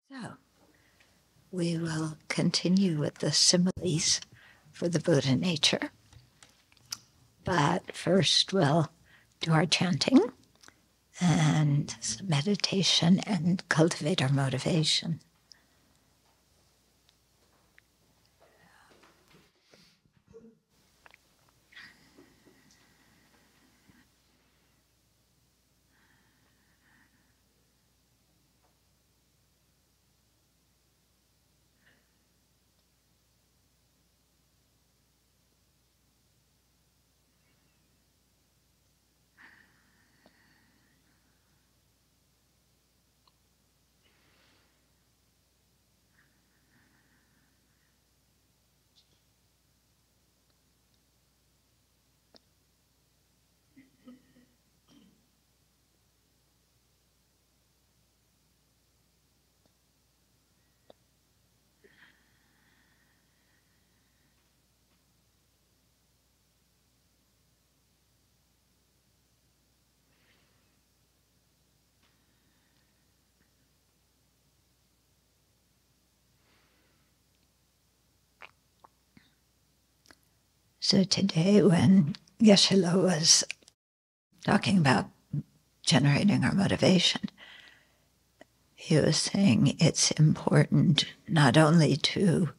So, we will continue with the similes for the Buddha nature. But first we'll do our chanting and some meditation and cultivate our motivation. So today when Geshe-la was talking about generating our motivation, he was saying it's important not only to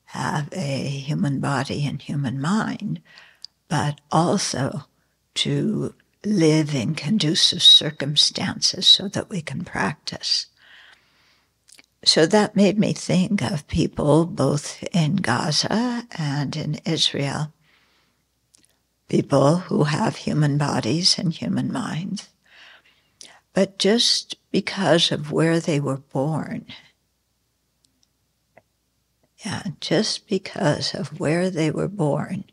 have a human body and human mind, but also to live in conducive circumstances so that we can practice. So that made me think of people both in Gaza and in Israel, people who have human bodies and human minds, but just because of where they were born, just because of where they were born,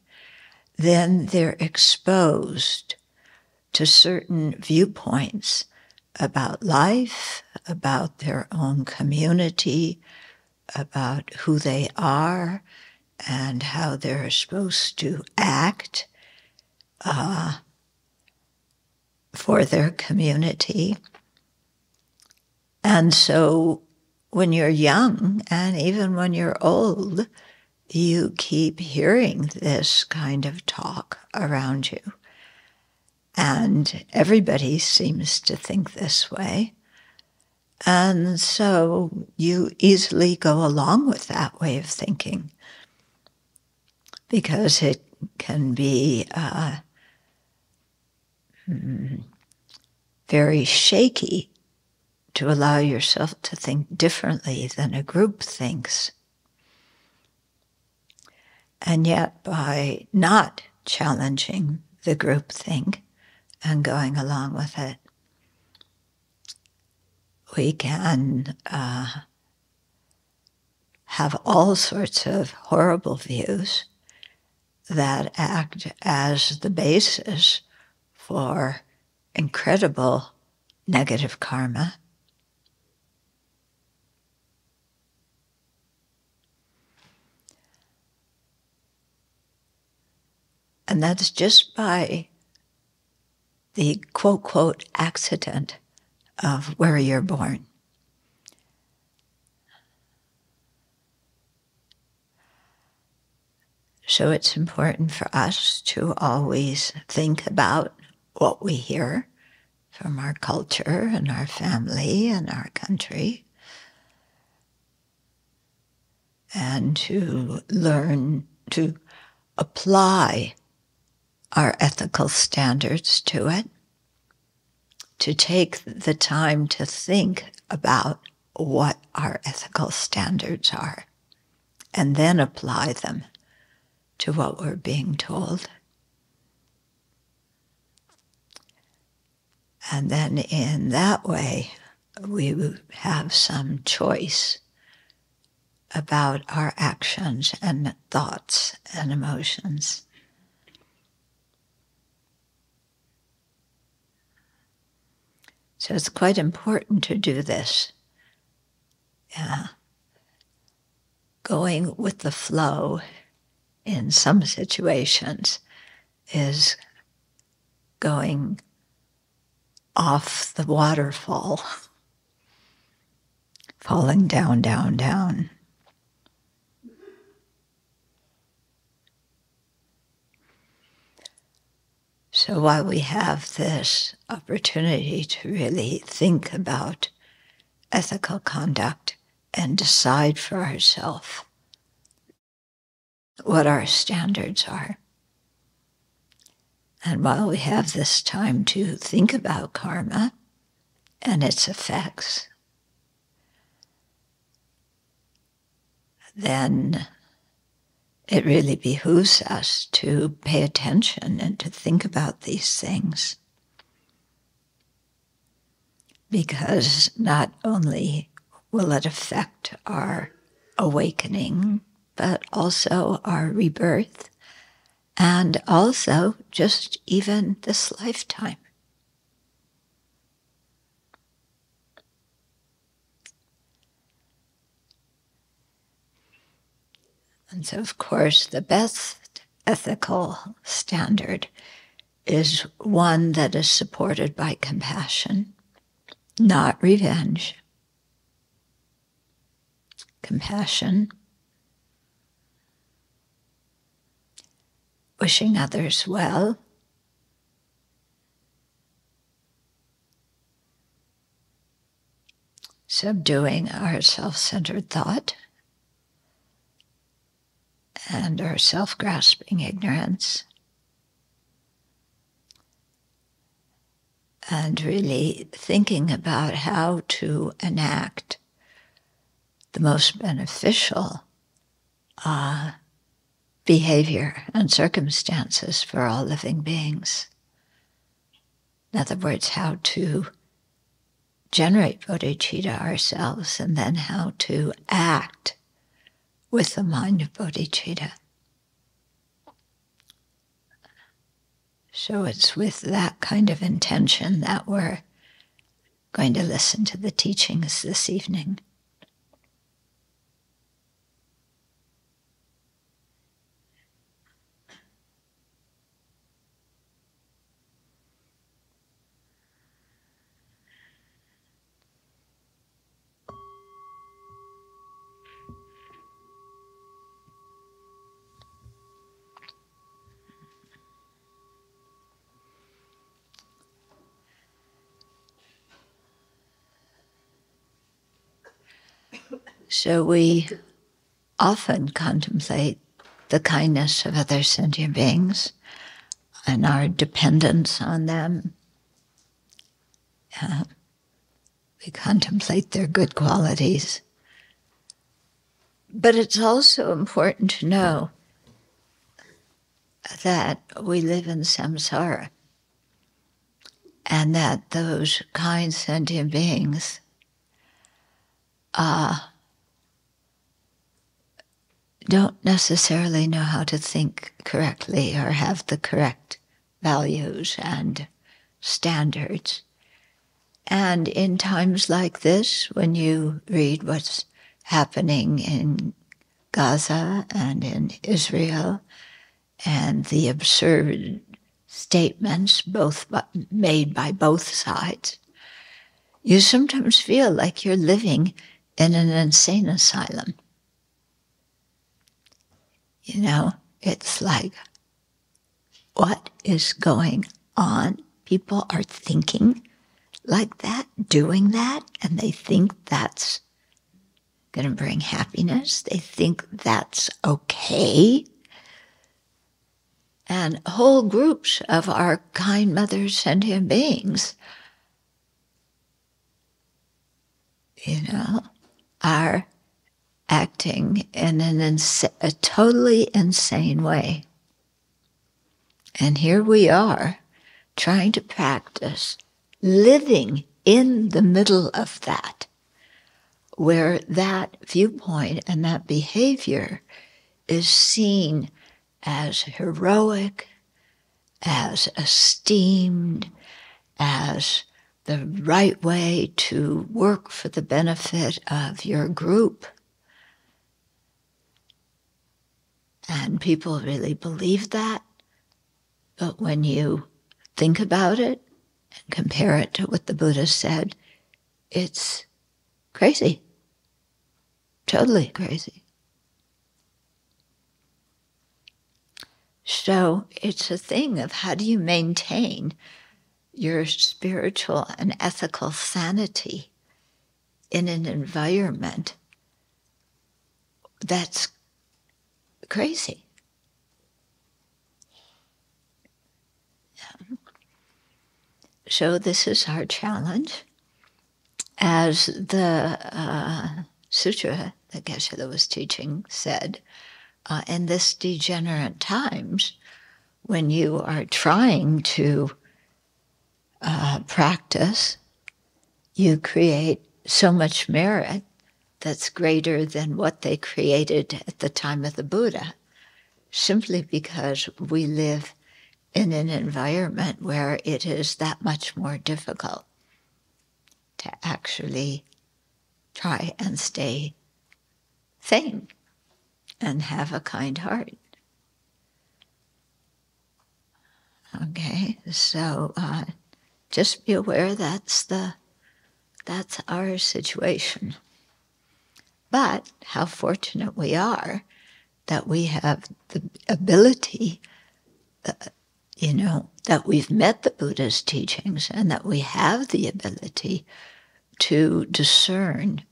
then they're exposed to certain viewpoints about life, about their own community, about who they are, and how they're supposed to act for their community. And so when you're young, and even when you're old, you keep hearing this kind of talk around you. And everybody seems to think this way. And so you easily go along with that way of thinking because it can be very shaky to allow yourself to think differently than a group thinks. And yet by not challenging the group think and going along with it, we can have all sorts of horrible views that act as the basis for incredible negative karma. And that's just by the quote, accident of where you're born. So it's important for us to always think about what we hear from our culture and our family and our country, and to learn to apply our ethical standards to it, to take the time to think about what our ethical standards are, and then apply them to what we're being told. And then in that way, we have some choice about our actions and thoughts and emotions. So it's quite important to do this. Going with the flow in some situations is going off the waterfall, falling down, down, down. So while we have this opportunity to really think about ethical conduct and decide for ourselves what our standards are, and while we have this time to think about karma and its effects, then it really behooves us to pay attention and to think about these things. Because not only will it affect our awakening, but also our rebirth, and also just even this lifetime. And so, of course, the best ethical standard is one that is supported by compassion, not revenge. Compassion, wishing others well, subduing our self-centered thought and our self-grasping ignorance, and really thinking about how to enact the most beneficial behavior and circumstances for all living beings. In other words, how to generate bodhicitta ourselves, and then how to act with the mind of bodhicitta. So it's with that kind of intention that we're going to listen to the teachings this evening. So we often contemplate the kindness of other sentient beings and our dependence on them. We contemplate their good qualities. But it's also important to know that we live in samsara, and that those kind sentient beings don't necessarily know how to think correctly or have the correct values and standards. And in times like this, when you read what's happening in Gaza and in Israel, and the absurd statements made by both sides, you sometimes feel like you're living in an insane asylum. You know, it's like, what is going on? People are thinking like that, doing that, and they think that's going to bring happiness. They think that's okay. And whole groups of our kind mothers, sentient beings, are acting in a totally insane way. And here we are, trying to practice living in the middle of that, where that viewpoint and that behavior is seen as heroic, as esteemed, as the right way to work for the benefit of your group. And people really believe that. But when you think about it and compare it to what the Buddha said, it's crazy. Totally crazy. So it's a thing of how do you maintain your spiritual and ethical sanity in an environment that's crazy. Yeah. So this is our challenge. As the sutra that Geshe was teaching said, in this degenerate times, when you are trying to practice, you create so much merit that's greater than what they created at the time of the Buddha, simply because we live in an environment where it is that much more difficult to actually try and stay sane and have a kind heart. Okay, so just be aware that's our situation. But how fortunate we are that we have the ability, that we've met the Buddha's teachings and that we have the ability to discern,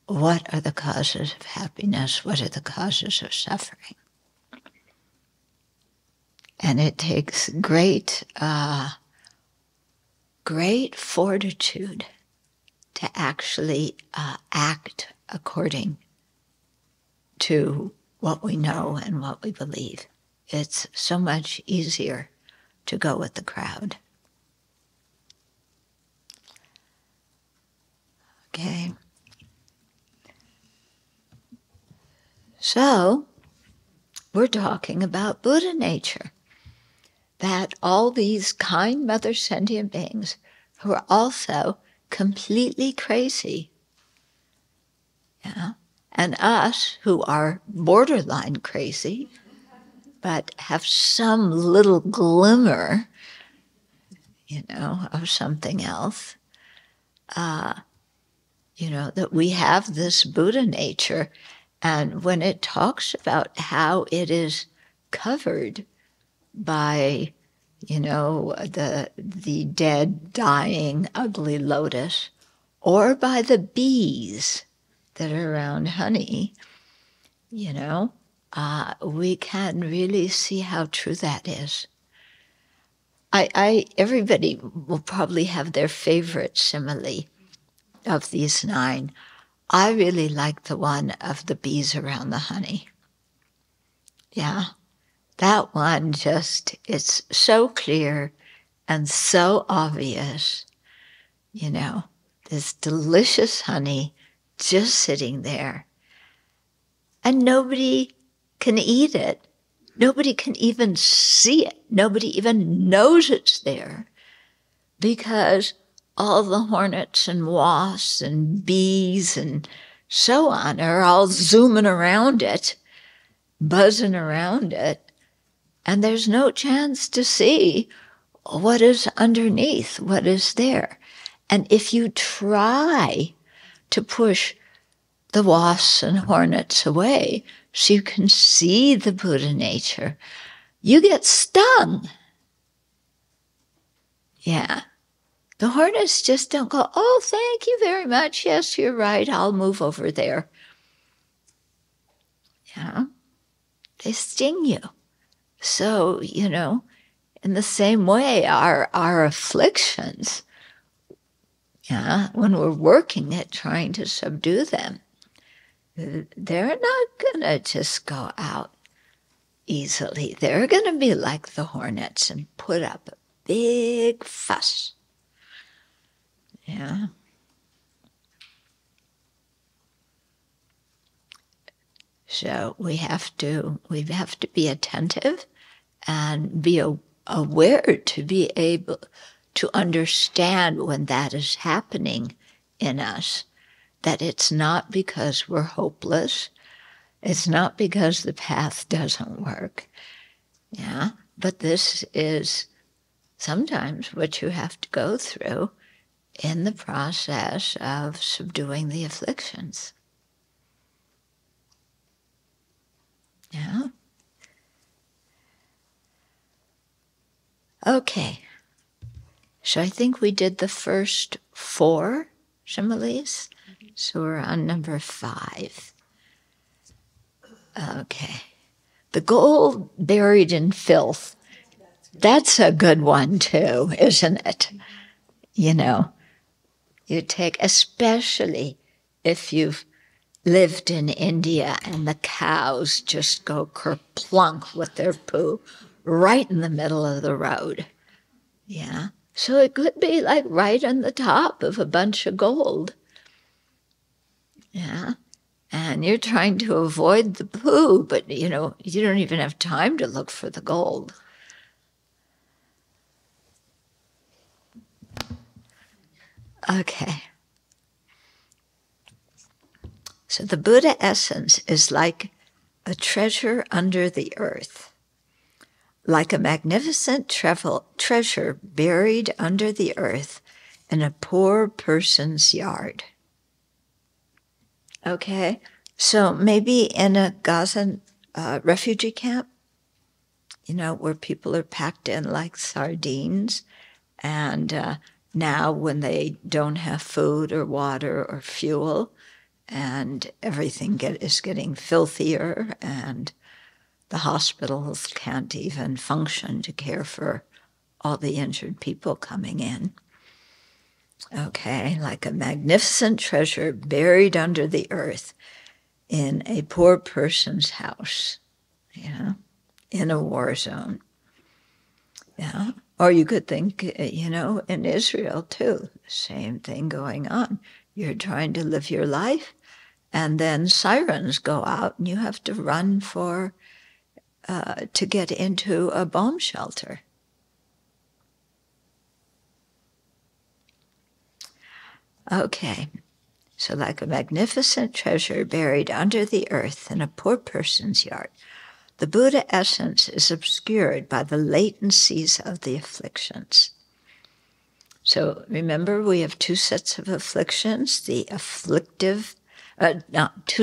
what are the causes of happiness, what are the causes of suffering. And it takes great fortitude to actually act according to what we know and what we believe. It's so much easier to go with the crowd. Okay. So, we're talking about Buddha nature. That all these kind mother sentient beings who are also completely crazy, and us who are borderline crazy, but have some little glimmer, of something else, that we have this Buddha nature, and when it talks about how it is covered by, the dead, dying, ugly lotus, or by the bees that are around honey, we can really see how true that is. Everybody will probably have their favorite simile of these 9. I really like the one of the bees around the honey. Yeah. That one it's so clear and so obvious, this delicious honey just sitting there. And nobody can eat it. Nobody can even see it. Nobody even knows it's there because all the hornets and wasps and bees and so on are all zooming around it, buzzing around it. And there's no chance to see what is underneath, what is there. And if you try to push the wasps and hornets away so you can see the Buddha nature, you get stung. Yeah. The hornets just don't go, oh, thank you very much. Yes, you're right. I'll move over there. They sting you. So, in the same way, our afflictions, when we're working at trying to subdue them, they're not going to just go out easily. They're going to be like the hornets and put up a big fuss. Yeah. So we have to be attentive and be aware to be able to understand when that is happening in us, that it's not because we're hopeless, it's not because the path doesn't work, but this is sometimes what you have to go through in the process of subduing the afflictions. Yeah. Okay. So I think we did the first 4 similes. So we're on number 5. Okay. The gold buried in filth. That's a good one too, isn't it? You know, you take, especially if you've lived in India and the cows just go kerplunk with their poo right in the middle of the road. Yeah. So it could be like right on the top of a bunch of gold. Yeah. And you're trying to avoid the poo, but you don't even have time to look for the gold. Okay. So the Buddha essence is like a treasure under the earth, like a magnificent treasure buried under the earth in a poor person's yard. Okay, so maybe in a Gazan refugee camp, where people are packed in like sardines, and now when they don't have food or water or fuel, and everything is getting filthier, and the hospitals can't even function to care for all the injured people coming in. Okay, like a magnificent treasure buried under the earth in a poor person's house, in a war zone. Yeah. Or you could think, in Israel too, the same thing going on. You're trying to live your life, and then sirens go out, and you have to run to get into a bomb shelter. Okay, so like a magnificent treasure buried under the earth in a poor person's yard, the Buddha essence is obscured by the latencies of the afflictions. So remember, we have 2 sets of afflictions, two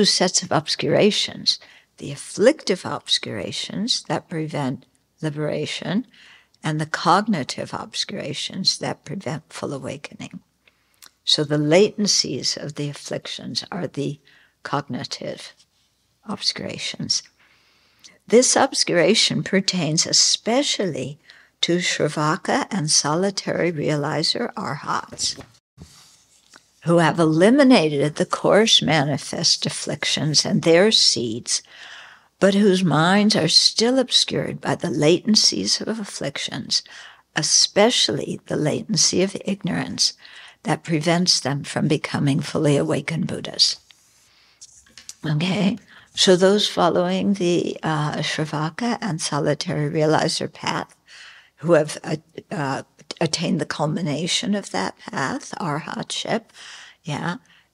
sets of obscurations. The afflictive obscurations that prevent liberation, and the cognitive obscurations that prevent full awakening. So the latencies of the afflictions are the cognitive obscurations. This obscuration pertains especially to Shravaka and solitary realizer arhats, who have eliminated the coarse manifest afflictions and their seeds, but whose minds are still obscured by the latencies of afflictions, especially the latency of ignorance that prevents them from becoming fully awakened Buddhas. Okay, so those following the Shravaka and solitary realizer path, who have attained the culmination of that path, arhatship,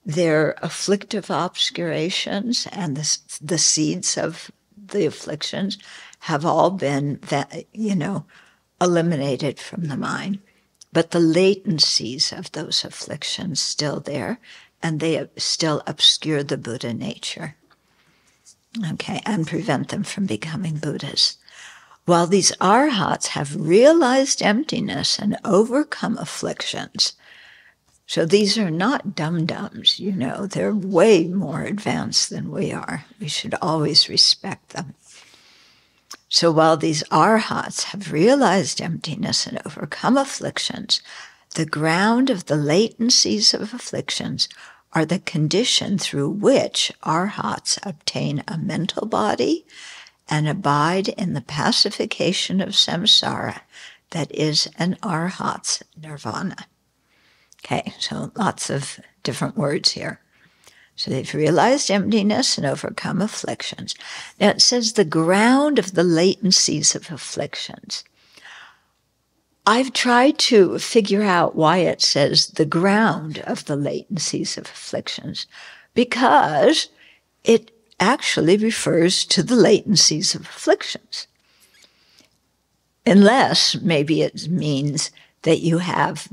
their afflictive obscurations and the seeds of the afflictions have all been eliminated from the mind. But the latencies of those afflictions still there, and they still obscure the Buddha nature, and prevent them from becoming Buddhas. While these arhats have realized emptiness and overcome afflictions, so these are not dum-dums, they're way more advanced than we are. We should always respect them. So while these arhats have realized emptiness and overcome afflictions, the ground of the latencies of afflictions are the condition through which arhats obtain a mental body and abide in the pacification of samsara, that is an arhat's nirvana. Okay, so lots of different words here. So they've realized emptiness and overcome afflictions. Now it says the ground of the latencies of afflictions. I've tried to figure out why it says the ground of the latencies of afflictions, because it actually refers to the latencies of afflictions. Unless maybe it means that you have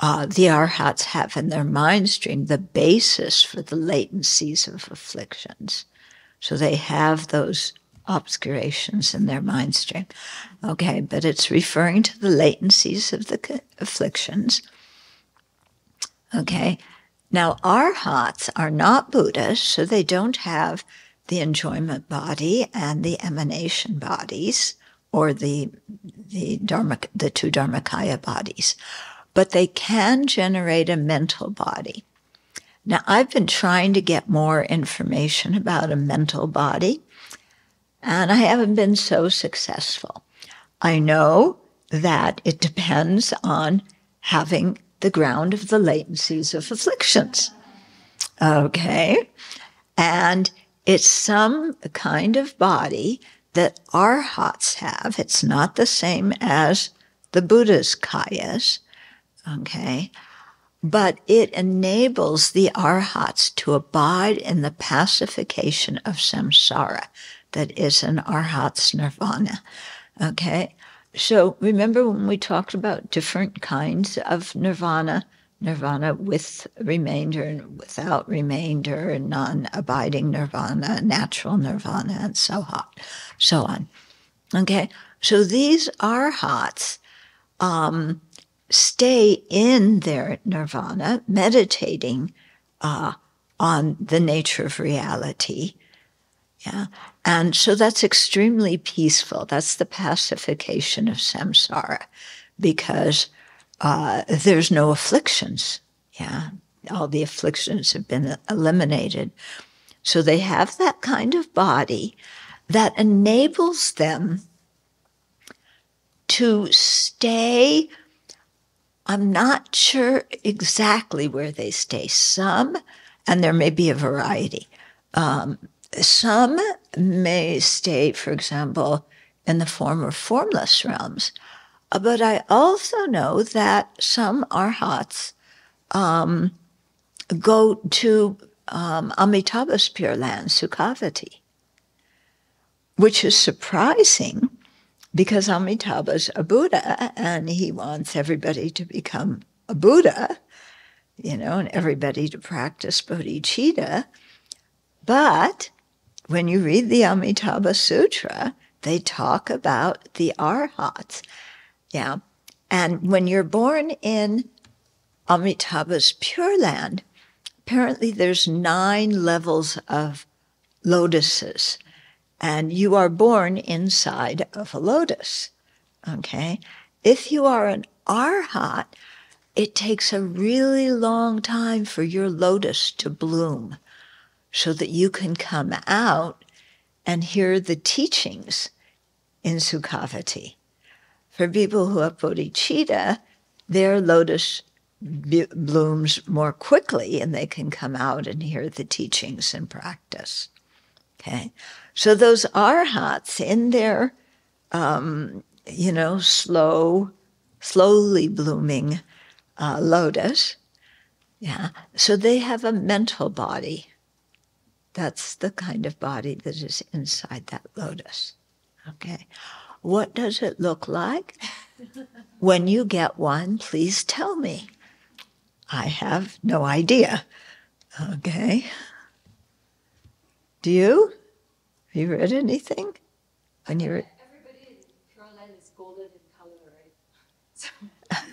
the arhats have in their mind stream the basis for the latencies of afflictions. So they have those obscurations in their mind stream. Okay, but it's referring to the latencies of the afflictions. Okay, now arhats are not Buddhas, so they don't have the enjoyment body and the emanation bodies, or the two Dharmakaya bodies. But they can generate a mental body. Now, I've been trying to get more information about a mental body, and I haven't been so successful. I know that it depends on having the ground of the latencies of afflictions. Okay? And it's some kind of body that arhats have. It's not the same as the Buddha's kayas. Okay? But it enables the arhats to abide in the pacification of samsara, that is an arhat's nirvana. Okay? So remember when we talked about different kinds of nirvana? Nirvana with remainder and without remainder, non-abiding nirvana, natural nirvana, and so on. Okay? So these arhats stay in their nirvana, meditating on the nature of reality. Yeah. And so that's extremely peaceful. That's the pacification of samsara, because there's no afflictions. Yeah. All the afflictions have been eliminated. So they have that kind of body that enables them to stay. I'm not sure exactly where they stay. Some, and there may be a variety, some may stay, for example, in the form of formless realms. But I also know that some arhats go to Amitabha's Pure Land, Sukhavati, which is surprising because Amitabha's a Buddha and he wants everybody to become a Buddha, and everybody to practice bodhicitta. But when you read the Amitabha Sutra, they talk about the arhats. Yeah. And when you're born in Amitabha's Pure Land, apparently there's 9 levels of lotuses, and you are born inside of a lotus. Okay? If you are an arhat, it takes a really long time for your lotus to bloom so that you can come out and hear the teachings in Sukhavati. For people who have bodhicitta, their lotus blooms more quickly and they can come out and hear the teachings and practice. Okay? So those arhats in their, slowly blooming lotus, yeah, so they have a mental body. That's the kind of body that is inside that lotus. Okay. What does it look like? When you get one, please tell me. I have no idea. Okay. Do you? Have you read anything? Everybody in Pure Land is golden in color,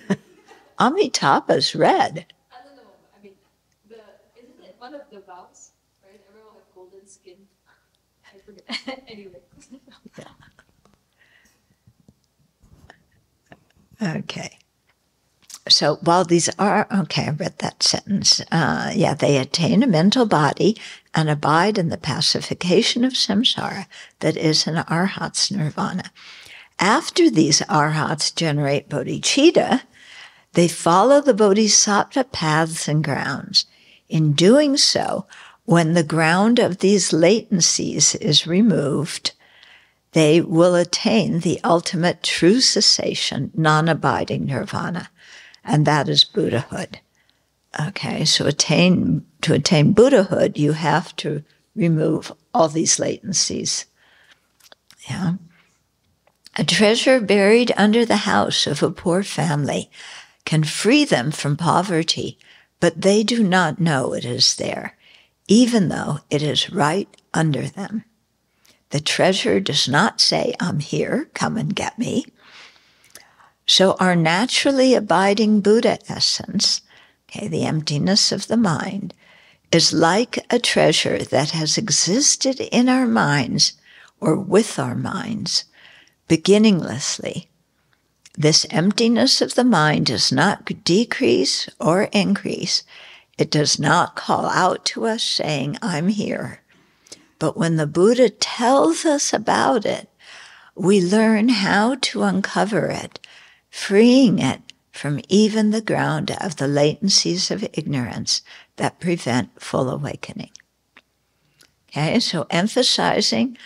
right? Amitabha's red. I don't know. I mean, isn't it one of the vows? Right? Everyone have golden skin. I forget. Anyway. Okay. So while these are, I read that sentence. They attain a mental body and abide in the pacification of samsara that is an arhat's nirvana. After these arhats generate bodhicitta, they follow the bodhisattva paths and grounds. In doing so, when the ground of these latencies is removed, they will attain the ultimate true cessation, non-abiding nirvana, and that is Buddhahood. Okay, so to attain Buddhahood, you have to remove all these latencies. Yeah. A treasure buried under the house of a poor family can free them from poverty, but they do not know it is there, even though it is right under them. The treasure does not say, I'm here, come and get me. So our naturally abiding Buddha essence, the emptiness of the mind, is like a treasure that has existed in our minds or with our minds, beginninglessly. This emptiness of the mind does not decrease or increase. It does not call out to us saying, I'm here. But when the Buddha tells us about it, we learn how to uncover it, freeing it from even the ground of the latencies of ignorance that prevent full awakening. Okay, so emphasizing,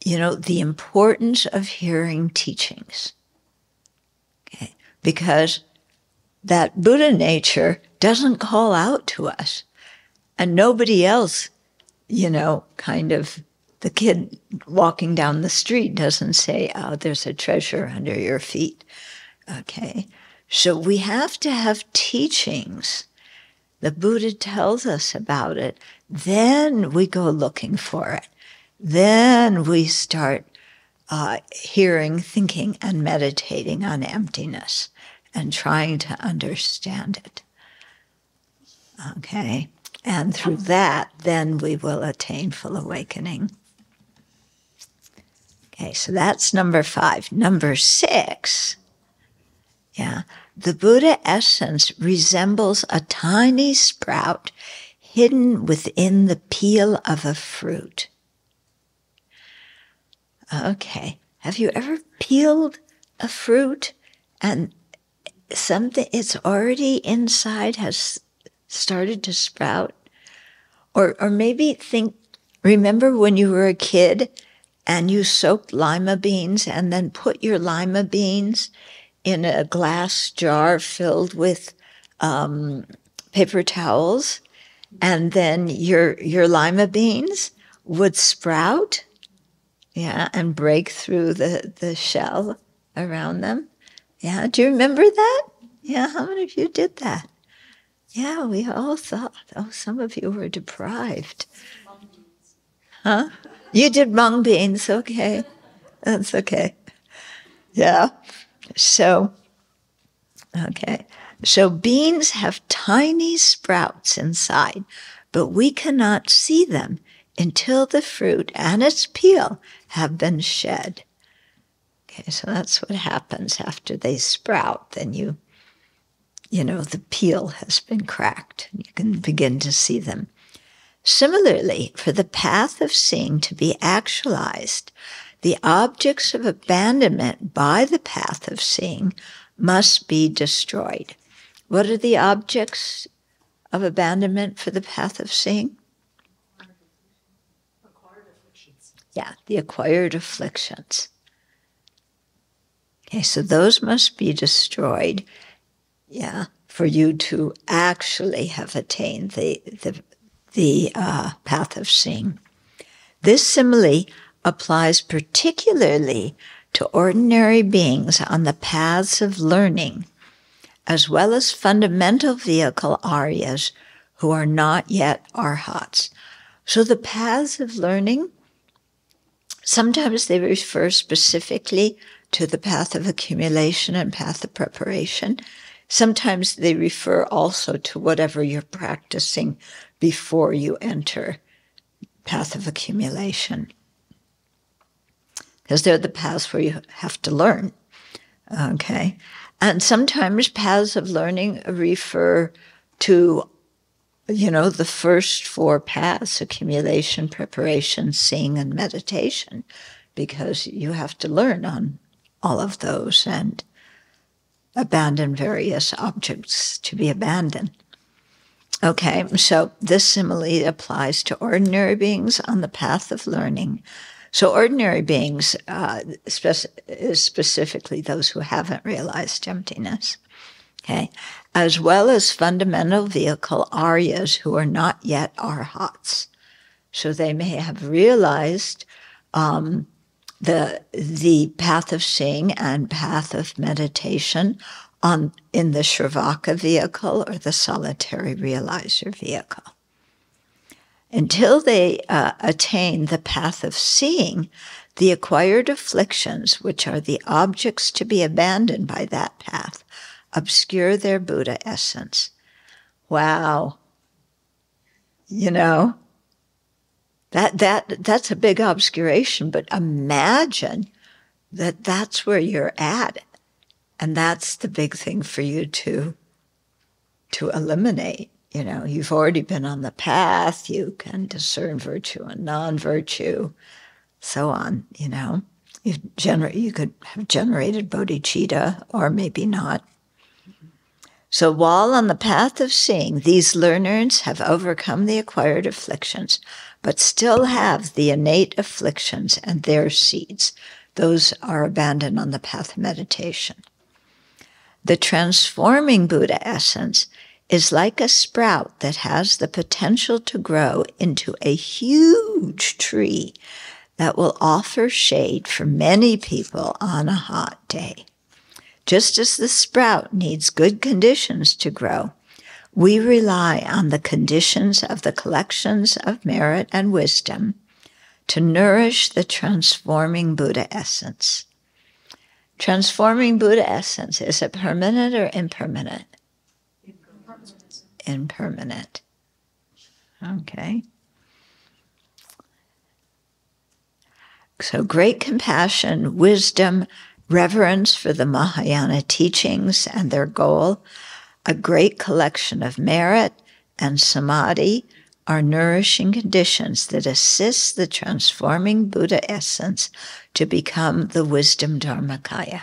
the importance of hearing teachings. Okay, because that Buddha nature doesn't call out to us, and nobody else, kind of the kid walking down the street doesn't say, oh, there's a treasure under your feet. Okay, so we have to have teachings. The Buddha tells us about it. Then we go looking for it. Then we start hearing, thinking, and meditating on emptiness and trying to understand it. Okay, and through that, then we will attain full awakening. Okay, so that's number 5. Number 6, the Buddha essence resembles a tiny sprout hidden within the peel of a fruit. Okay, have you ever peeled a fruit and something it's already inside has started to sprout? Or maybe remember when you were a kid and you soaked lima beans and then put your lima beans in a glass jar filled with paper towels, and then your lima beans would sprout, and break through the shell around them. Yeah, do you remember that? Yeah, how many of you did that? Yeah, we all thought, some of you were deprived. Huh? You did mung beans, okay. That's okay. Yeah. So beans have tiny sprouts inside, but we cannot see them until the fruit and its peel have been shed. Okay, so that's what happens after they sprout. Then the peel has been cracked. You can begin to see them. Similarly, for the path of seeing to be actualized, the objects of abandonment by the path of seeing must be destroyed. What are the objects of abandonment for the path of seeing? Acquired afflictions. Yeah, the acquired afflictions. Okay, so those must be destroyed, for you to actually have attained the path of seeing. This simile applies particularly to ordinary beings on the paths of learning, as well as fundamental vehicle Aryas who are not yet arhats. So the paths of learning, sometimes they refer specifically to the path of accumulation and path of preparation. Sometimes they refer also to whatever you're practicing before you enter path of accumulation, because they're the paths where you have to learn. Okay, and sometimes paths of learning refer to, the first 4 paths: accumulation, preparation, seeing, and meditation, because you have to learn on all of those and abandon various objects to be abandoned. Okay, so this simile applies to ordinary beings on the path of learning. So ordinary beings is specifically those who haven't realized emptiness, okay, as well as fundamental vehicle Aryas who are not yet arhats. So they may have realized the path of seeing and path of meditation in the Shravaka vehicle or the solitary realizer vehicle. Until they attain the path of seeing, the acquired afflictions, which are the objects to be abandoned by that path, obscure their Buddha essence. Wow. You know, that's a big obscuration, but imagine that that's where you're at. And that's the big thing for you to eliminate. You know, you've already been on the path, you can discern virtue and non-virtue, so on, you know. You could have generated bodhicitta, or maybe not. So while on the path of seeing, these learners have overcome the acquired afflictions, but still have the innate afflictions and their seeds. Those are abandoned on the path of meditation. The transforming Buddha essence is like a sprout that has the potential to grow into a huge tree that will offer shade for many people on a hot day. Just as the sprout needs good conditions to grow, we rely on the conditions of the collections of merit and wisdom to nourish the transforming Buddha essence. Transforming Buddha essence, is it permanent or impermanent? Impermanent. Okay. So great compassion, wisdom, reverence for the Mahayana teachings and their goal, a great collection of merit, and samadhi are nourishing conditions that assist the transforming Buddha essence to become the wisdom dharmakaya.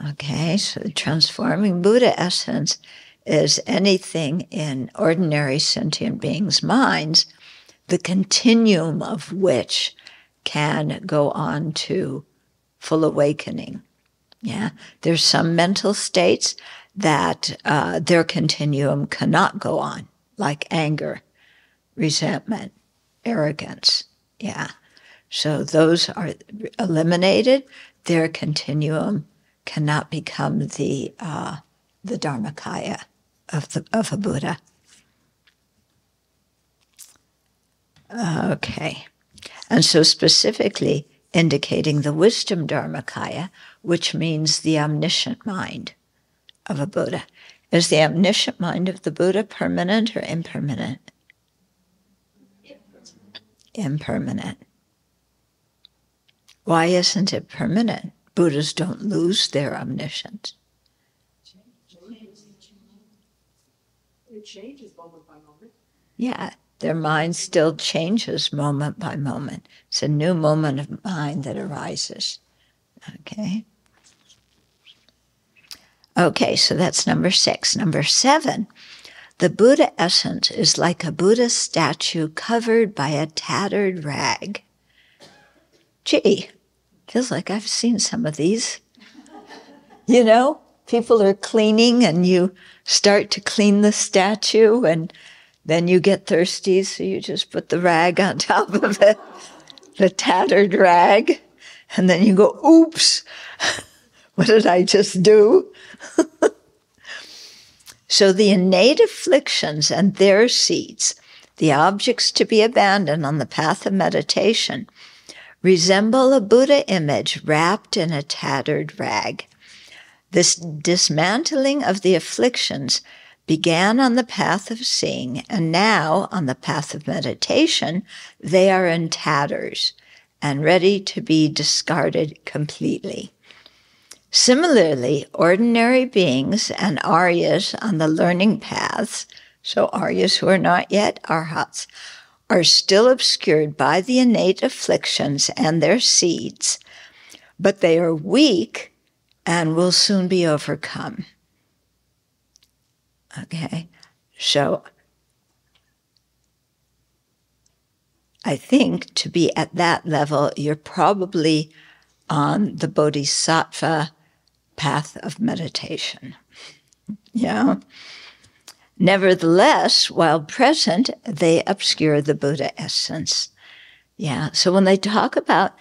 Okay, so the transforming Buddha essence is anything in ordinary sentient beings' minds, the continuum of which can go on to full awakening. Yeah, there's some mental states that their continuum cannot go on, like anger, resentment, arrogance. Yeah, so those are eliminated. Their continuum cannot become the dharmakaya of a Buddha. Okay, and so specifically indicating the wisdom dharmakaya, which means the omniscient mind of a Buddha. Is the omniscient mind of the Buddha permanent or impermanent? Impermanent. Why isn't it permanent? Buddhas don't lose their omniscience. It changes moment by moment. Yeah, their mind still changes moment by moment. It's a new moment of mind that arises. Okay. Okay, so that's number 6. Number 7, the Buddha essence is like a Buddha statue covered by a tattered rag. Gee, feels like I've seen some of these. You know, people are cleaning and you start to clean the statue and then you get thirsty, so you just put the rag on top of it, the tattered rag, and then you go, oops, what did I just do? So the innate afflictions and their seeds, the objects to be abandoned on the path of meditation, resemble a Buddha image wrapped in a tattered rag. This dismantling of the afflictions began on the path of seeing, and now on the path of meditation, they are in tatters and ready to be discarded completely. Similarly, ordinary beings and Aryas on the learning paths, so Aryas who are not yet arhats, are still obscured by the innate afflictions and their seeds, but they are weak and will soon be overcome. Okay, so I think to be at that level, you're probably on the bodhisattva path of meditation. Yeah. Nevertheless, while present, they obscure the Buddha essence. Yeah. So when they talk about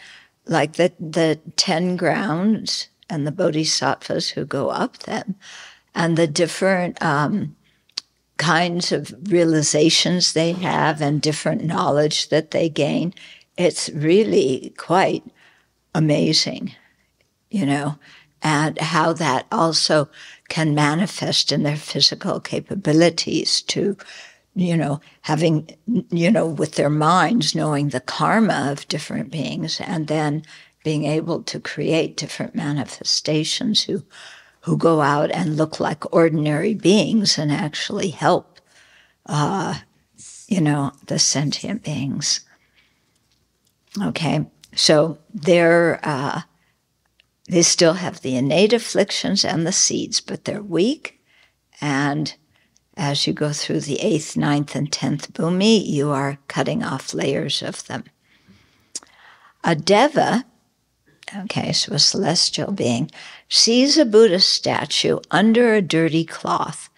like the 10 grounds and the bodhisattvas who go up them, and the different kinds of realizations they have and different knowledge that they gain. It's really quite amazing, and how that also can manifest in their physical capabilities to, having, with their minds, knowing the karma of different beings, and then being able to create different manifestations who go out and look like ordinary beings and actually help, the sentient beings. Okay, so they still have the innate afflictions and the seeds, but they're weak. And as you go through the 8th, 9th, and 10th bhumi, you are cutting off layers of them. A deva, so a celestial being, sees a Buddha statue under a dirty cloth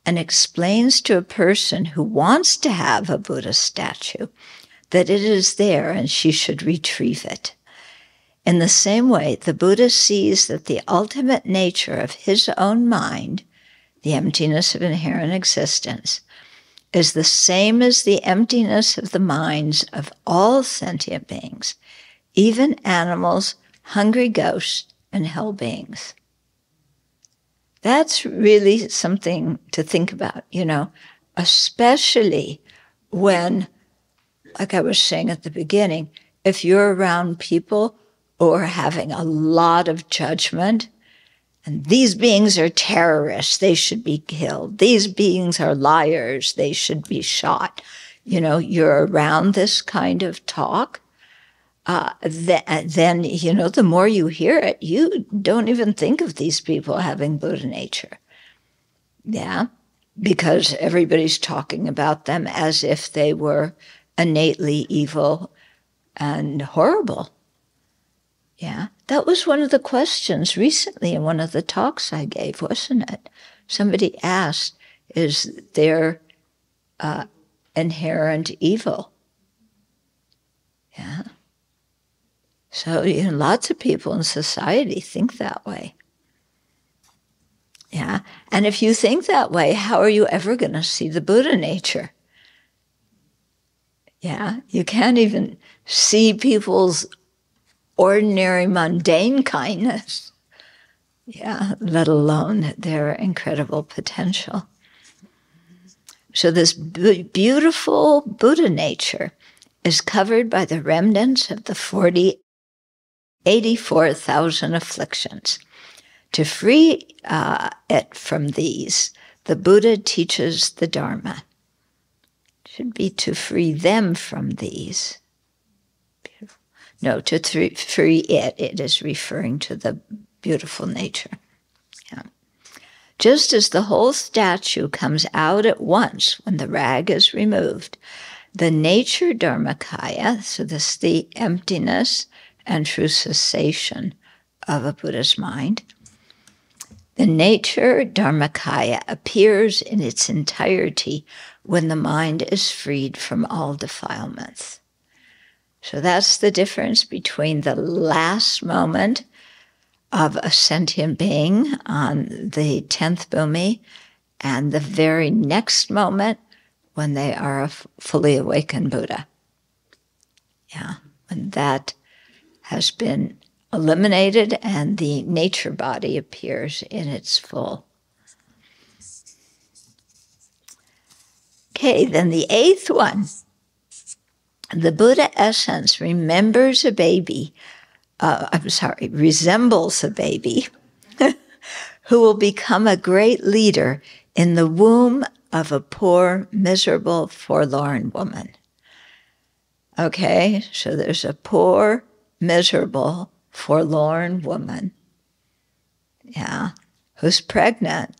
and explains to a person who wants to have a Buddha statue that it is there and she should retrieve it. In the same way, the Buddha sees that the ultimate nature of his own mind, the emptiness of inherent existence, is the same as the emptiness of the minds of all sentient beings, even animals, hungry ghosts, and hell beings. That's really something to think about, especially when, like I was saying at the beginning, if you're around people who are having a lot of judgment, and these beings are terrorists, they should be killed. These beings are liars, they should be shot. You're around this kind of talk, then, the more you hear it, you don't even think of these people having Buddha nature. Yeah, because everybody's talking about them as if they were innately evil and horrible. Yeah, that was one of the questions recently in one of the talks I gave, wasn't it? Somebody asked, is there inherent evil? Yeah. So, lots of people in society think that way. Yeah, and if you think that way, how are you ever going to see the Buddha nature? Yeah, you can't even see people's ordinary, mundane kindness. Yeah, let alone their incredible potential. So this beautiful Buddha nature is covered by the remnants of the 84,000 afflictions. To free it from these, the Buddha teaches the Dharma. It should be to free them from these. Beautiful. No, to free it. It is referring to the beautiful nature. Yeah. Just as the whole statue comes out at once when the rag is removed, the nature Dharmakaya, so this is the emptiness and true cessation of a Buddha's mind, the nature Dharmakaya appears in its entirety when the mind is freed from all defilements. So that's the difference between the last moment of a sentient being on the 10th bhumi and the very next moment when they are a fully awakened Buddha. Yeah, when that has been eliminated and the nature body appears in its full. Okay, then the 8th one. The Buddha essence resembles a baby who will become a great leader in the womb of a poor, miserable, forlorn woman. Okay, so there's a poor, miserable, forlorn woman, who's pregnant.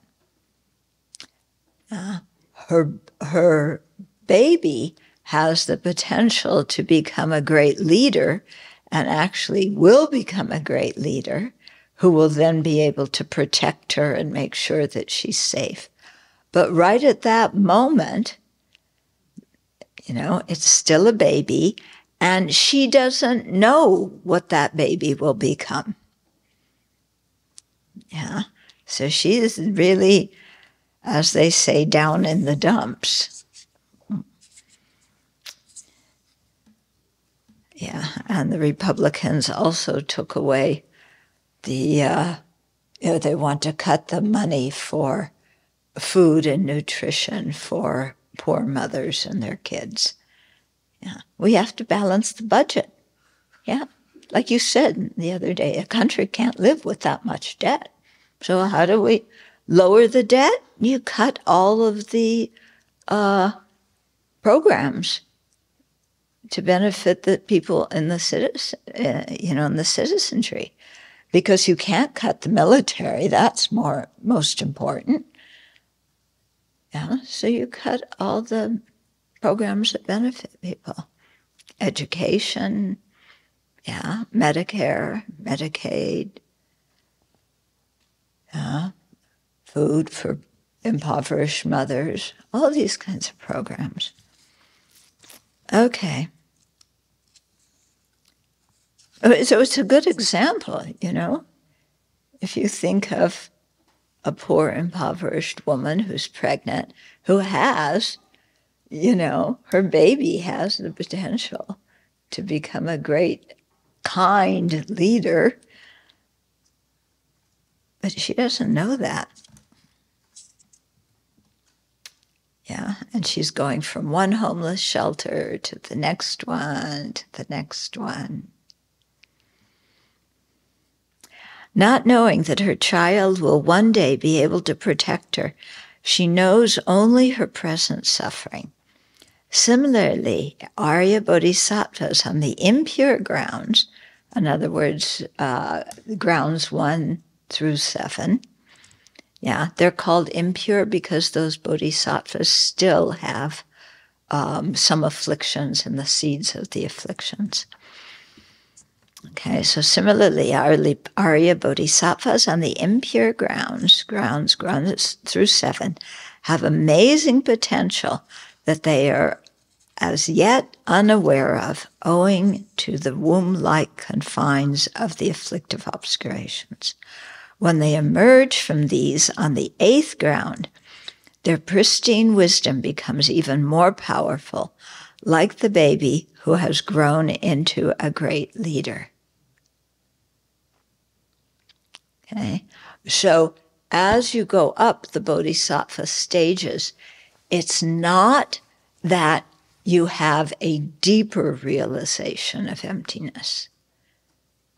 Her baby has the potential to become a great leader, and actually will become a great leader, who will then be able to protect her and make sure that she's safe. But right at that moment, it's still a baby, and she doesn't know what that baby will become. Yeah. So she's really, as they say, down in the dumps. Yeah. And the Republicans also took away the, they want to cut the money for food and nutrition for poor mothers and their kids. Yeah. We have to balance the budget. Yeah. Like you said the other day, a country can't live with that much debt. So how do we lower the debt? You cut all of the programs to benefit the people in the in the citizenry, because you can't cut the military. That's most important. Yeah, so you cut all the programs that benefit people, education, yeah, Medicare, Medicaid, food for impoverished mothers, all these kinds of programs. Okay. So it's a good example, if you think of a poor, impoverished woman who's pregnant, who has, her baby has the potential to become a great, kind leader, but she doesn't know that. Yeah, and she's going from one homeless shelter to the next one, to the next one. Not knowing that her child will one day be able to protect her, she knows only her present suffering. Similarly, Arya Bodhisattvas on the impure grounds, in other words, grounds 1 through 7, yeah, they're called impure because those bodhisattvas still have some afflictions and the seeds of the afflictions. Okay, so similarly, Arya Bodhisattvas on the impure grounds through 7, have amazing potential that they are as yet unaware of, owing to the womb-like confines of the afflictive obscurations. When they emerge from these on the 8th ground, their pristine wisdom becomes even more powerful, like the baby who has grown into a great leader. Okay, so as you go up the bodhisattva stages, it's not that you have a deeper realization of emptiness.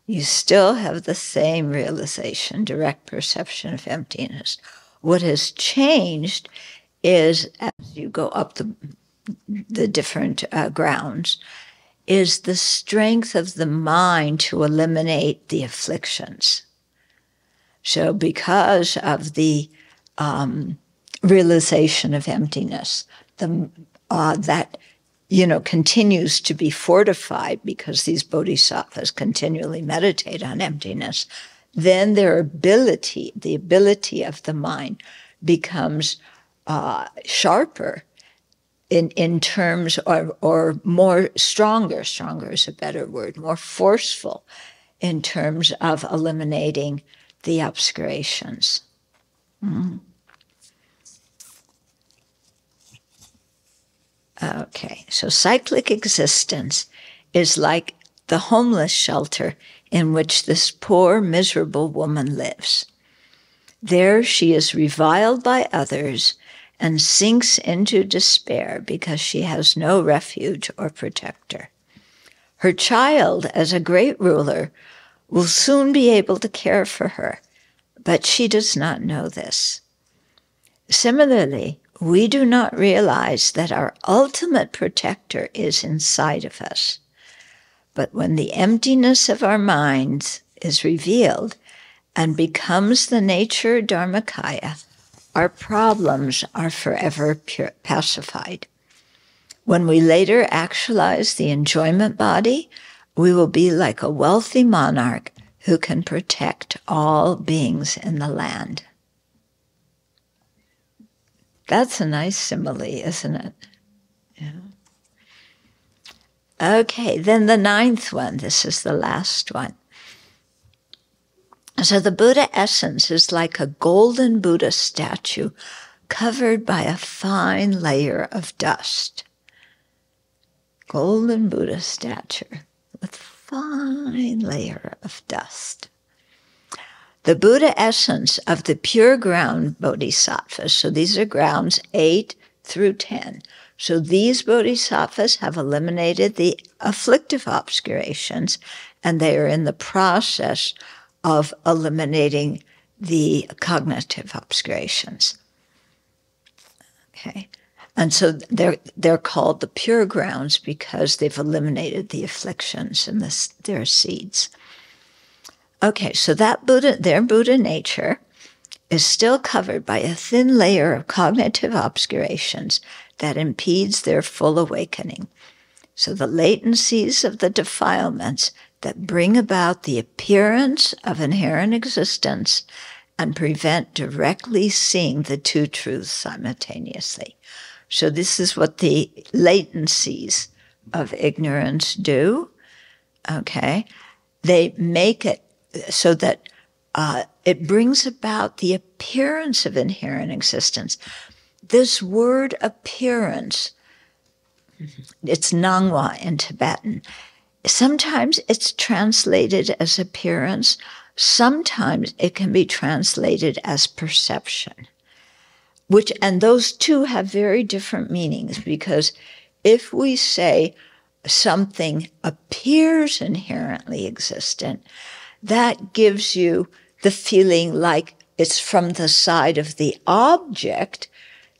You still have the same realization, direct perception of emptiness. What has changed is, as you go up the different grounds, is the strength of the mind to eliminate the afflictions. So because of the realization of emptiness, that continues to be fortified because these bodhisattvas continually meditate on emptiness, then the ability of the mind becomes sharper in terms, or more stronger is a better word, more forceful in terms of eliminating the obscurations. Okay, so cyclic existence is like the homeless shelter in which this poor, miserable woman lives. There she is reviled by others and sinks into despair because she has no refuge or protector. Her child, as a great ruler, will soon be able to care for her, but she does not know this. Similarly, we do not realize that our ultimate protector is inside of us. But when the emptiness of our minds is revealed and becomes the nature Dharmakaya, our problems are forever pacified. When we later actualize the enjoyment body, we will be like a wealthy monarch who can protect all beings in the land. That's a nice simile, isn't it? Yeah. Okay, then the 9th one. This is the last one. So the Buddha essence is like a golden Buddha statue covered by a fine layer of dust. Golden Buddha statue with fine layer of dust. The Buddha essence of the pure ground bodhisattvas, so these are grounds 8 through 10. So these bodhisattvas have eliminated the afflictive obscurations, and they are in the process of eliminating the cognitive obscurations. Okay, and so they're called the pure grounds because they've eliminated the afflictions and their seeds. Okay, so that Buddha, their Buddha nature, is still covered by a thin layer of cognitive obscurations that impedes their full awakening. So the latencies of the defilements that bring about the appearance of inherent existence and prevent directly seeing the two truths simultaneously. So this is what the latencies of ignorance do, okay? They make it so that it brings about the appearance of inherent existence. This word appearance, it's nangwa in Tibetan. Sometimes it's translated as appearance. Sometimes it can be translated as perception. And those two have very different meanings, because if we say something appears inherently existent, that gives you the feeling like it's from the side of the object,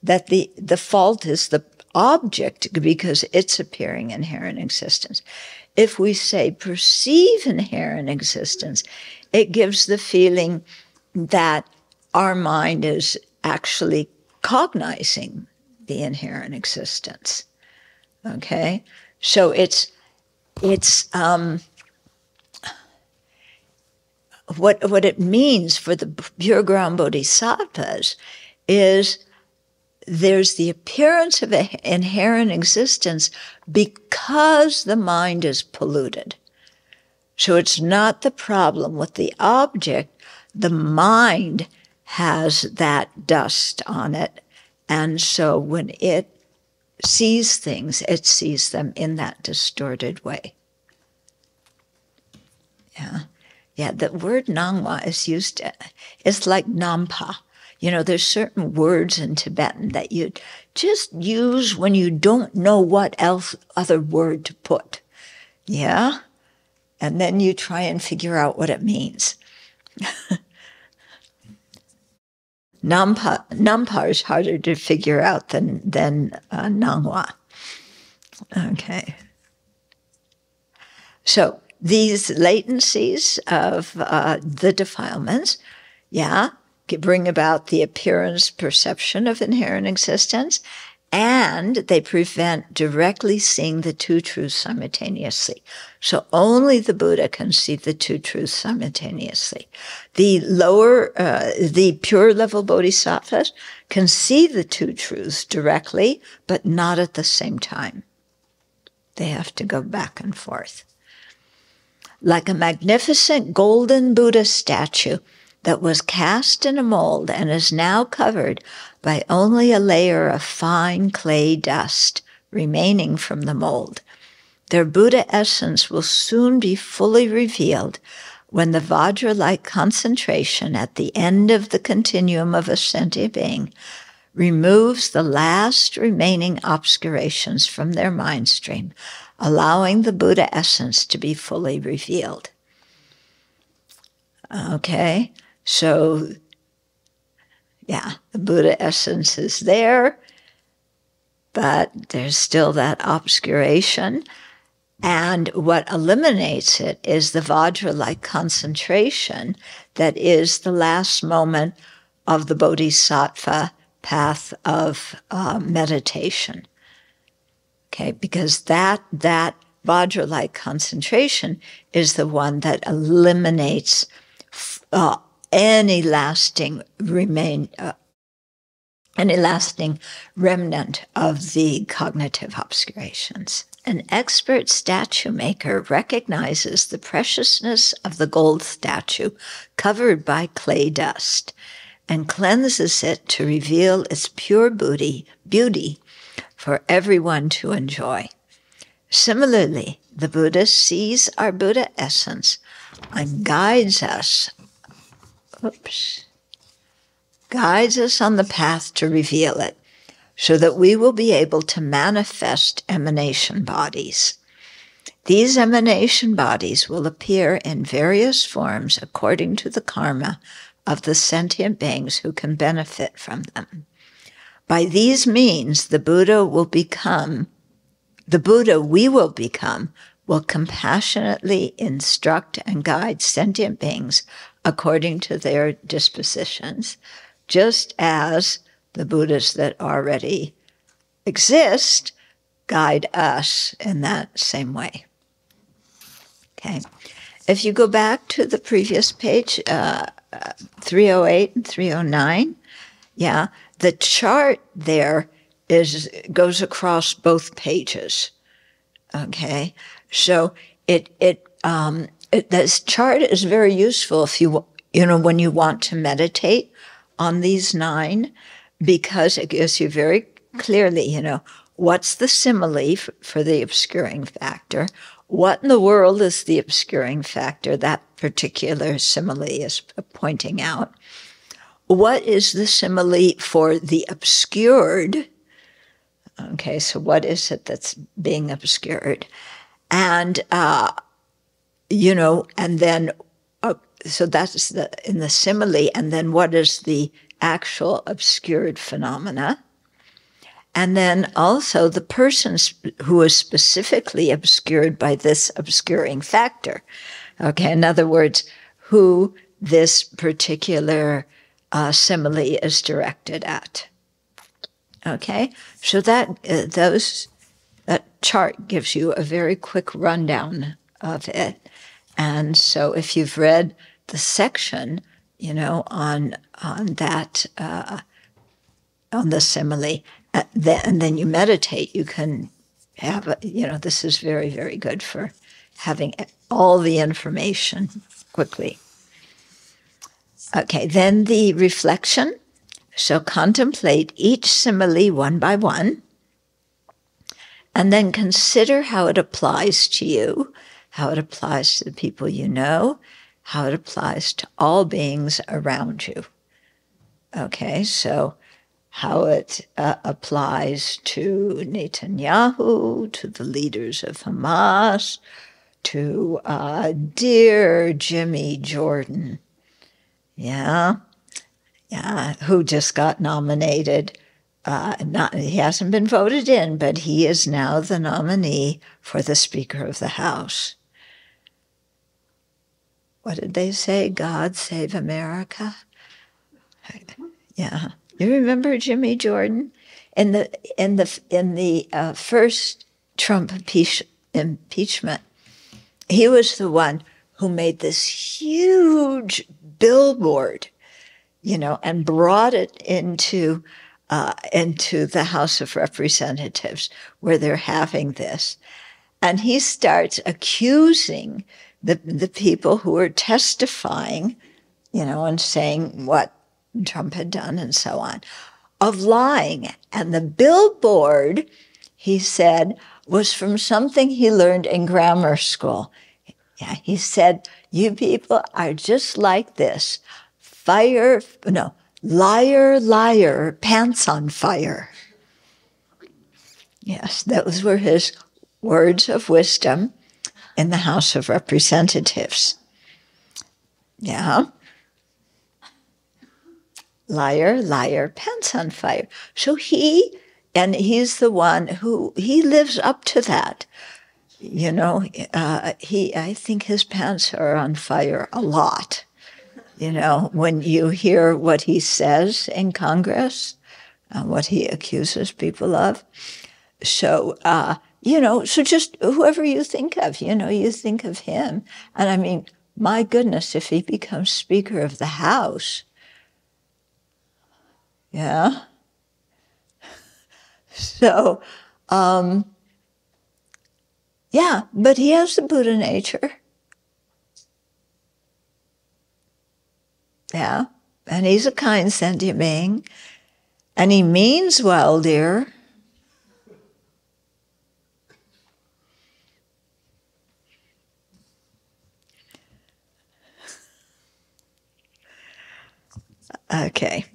that the fault is the object because it's appearing inherent existence. If we say perceive inherent existence, it gives the feeling that our mind is actually cognizing the inherent existence. Okay? So it's what it means for the pure ground bodhisattvas is there's the appearance of an inherent existence because the mind is polluted. So it's not the problem with the object. The mind has that dust on it. And so when it sees things, it sees them in that distorted way. Yeah. Yeah, the word nangwa is used, it's like nampa. You know, there's certain words in Tibetan that you just use when you don't know what other word to put. Yeah? And then you try and figure out what it means. Nampa is harder to figure out than nangwa. Okay. So these latencies of the defilements, bring about the appearance, perception of inherent existence, and they prevent directly seeing the two truths simultaneously. So only the Buddha can see the two truths simultaneously. The pure level bodhisattvas can see the two truths directly, but not at the same time. They have to go back and forth. Like a magnificent golden Buddha statue that was cast in a mold and is now covered by only a layer of fine clay dust remaining from the mold, their Buddha essence will soon be fully revealed when the Vajra-like concentration at the end of the continuum of a sentient being removes the last remaining obscurations from their mind stream, allowing the Buddha essence to be fully revealed. Okay, so, the Buddha essence is there, but there's still that obscuration. And what eliminates it is the Vajra-like concentration that is the last moment of the Bodhisattva path of meditation. Okay, because that Vajra-like concentration is the one that eliminates any lasting remnant of the cognitive obscurations. An expert statue maker recognizes the preciousness of the gold statue covered by clay dust and cleanses it to reveal its pure beauty for everyone to enjoy. Similarly, the Buddha sees our Buddha essence and guides us on the path to reveal it, so that we will be able to manifest emanation bodies. These emanation bodies will appear in various forms according to the karma of the sentient beings who can benefit from them. By these means, the Buddha we will become will compassionately instruct and guide sentient beings according to their dispositions, just as the Buddhas that already exist guide us in that same way. Okay. If you go back to the previous page, 308 and 309, the chart there goes across both pages. Okay, so this chart is very useful if when you want to meditate on these 9, because it gives you very clearly, what's the simile for the obscuring factor, what in the world is the obscuring factor that particular simile is pointing out, what is the simile for the obscured. Okay, so what is it that's being obscured? And, and then, so that's in the simile, and then what is the actual obscured phenomena? And then also the person who is specifically obscured by this obscuring factor. Okay, in other words, who this particular simile is directed at. Okay, so that chart gives you a very quick rundown of it. And so if you've read the section, on that, on the simile, and then you meditate, you can have, this is very, very good for having all the information quickly. Okay, then the reflection. So contemplate each simile one by one, and then consider how it applies to you, how it applies to the people you know, how it applies to all beings around you. Okay, so how it applies to Netanyahu, to the leaders of Hamas, to dear Jimmy Jordan. Who just got nominated. He hasn't been voted in, but he is now the nominee for the Speaker of the House. What did they say? God save America? Yeah. You remember Jimmy Jordan? In the first Trump impeachment, he was the one who made this huge billboard, and brought it into the House of Representatives where they're having this. And he starts accusing the people who are testifying, and saying what Trump had done and so on, of lying. And the billboard, he said, was from something he learned in grammar school. Yeah, he said, you people are just like this. Liar, liar, pants on fire. Yes, those were his words of wisdom in the House of Representatives. Yeah. Liar, liar, pants on fire. So he's the one who, he lives up to that. I think his pants are on fire a lot. When you hear what he says in Congress, what he accuses people of. So, so just whoever you think of, you think of him. And I mean, my goodness, if he becomes Speaker of the House, yeah. So, Yeah, but he has the Buddha nature. Yeah, and he's a kind sentient being. And he means well, dear. Okay,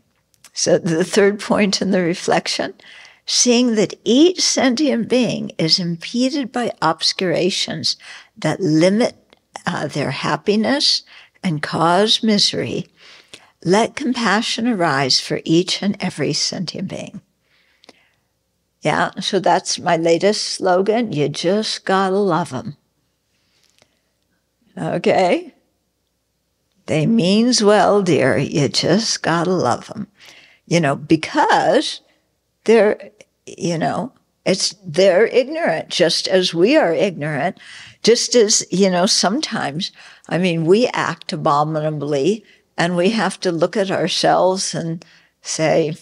so the third point in the reflection, seeing that each sentient being is impeded by obscurations that limit their happiness and cause misery, let compassion arise for each and every sentient being. Yeah, so that's my latest slogan. You just gotta love them. Okay? They means well, dear. You just gotta love them. Because they're, they're ignorant, just as we are ignorant, just as, sometimes, we act abominably and we have to look at ourselves and say,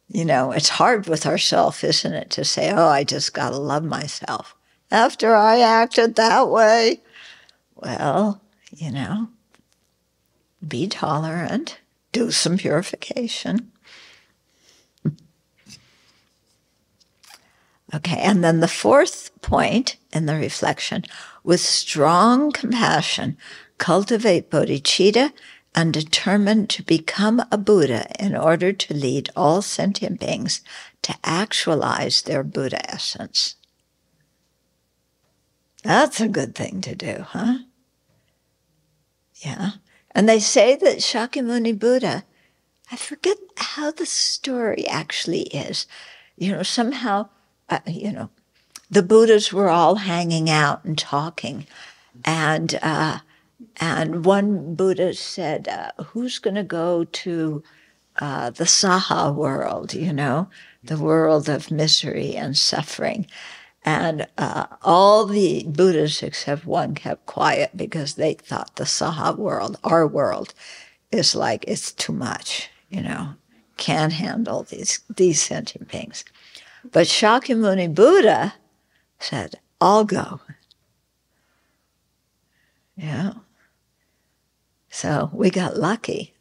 it's hard with ourselves, isn't it, to say, oh, I just gotta love myself after I acted that way. Well, be tolerant, do some purification. Okay, and then the fourth point in the reflection, with strong compassion, cultivate bodhicitta and determine to become a Buddha in order to lead all sentient beings to actualize their Buddha essence. That's a good thing to do, huh? Yeah. And they say that Shakyamuni Buddha, I forget how the story actually is. Somehow, the Buddhas were all hanging out and talking. And one Buddha said, who's going to go to the Saha world, the world of misery and suffering? And all the Buddhas except one kept quiet because they thought the Saha world, our world, is like, it's too much, can't handle these sentient beings. But Shakyamuni Buddha said, I'll go. Yeah. So we got lucky.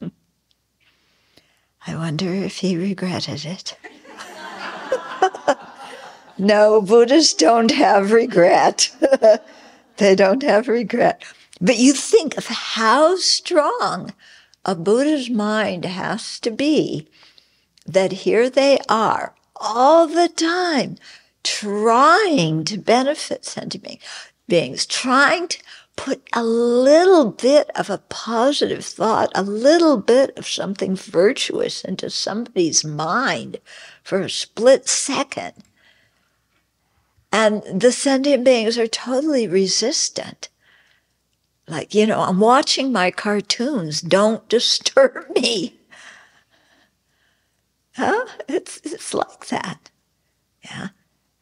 I wonder if he regretted it. No, Buddhists don't have regret. They don't have regret. But you think of how strong a Buddha's mind has to be that here they are all the time trying to benefit sentient beings, trying to put a little bit of a positive thought, a little bit of something virtuous into somebody's mind for a split second. And the sentient beings are totally resistant. Like, I'm watching my cartoons. Don't disturb me. Huh? It's like that. Yeah.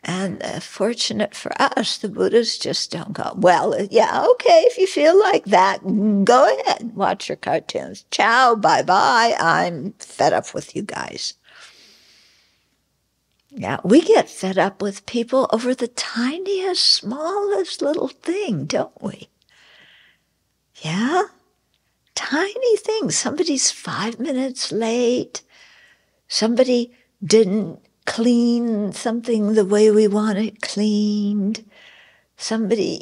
And fortunate for us, the Buddhas just don't go, well, yeah, okay, if you feel like that, go ahead, watch your cartoons. Ciao, bye-bye, I'm fed up with you guys. Yeah, we get fed up with people over the tiniest, smallest little thing, don't we? Yeah? Tiny things. Somebody's 5 minutes late. Somebody didn't clean something the way we want it cleaned. Somebody,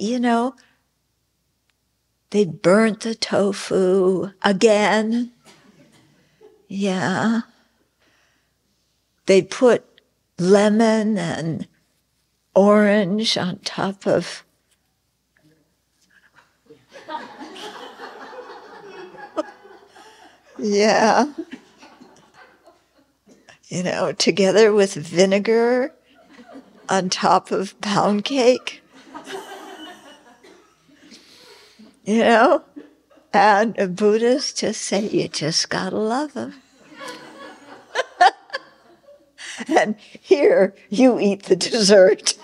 they burnt the tofu again. Yeah. They put lemon and orange on top of yeah. Together with vinegar on top of pound cake. And Buddhists just say, you just gotta love them. And here, you eat the dessert.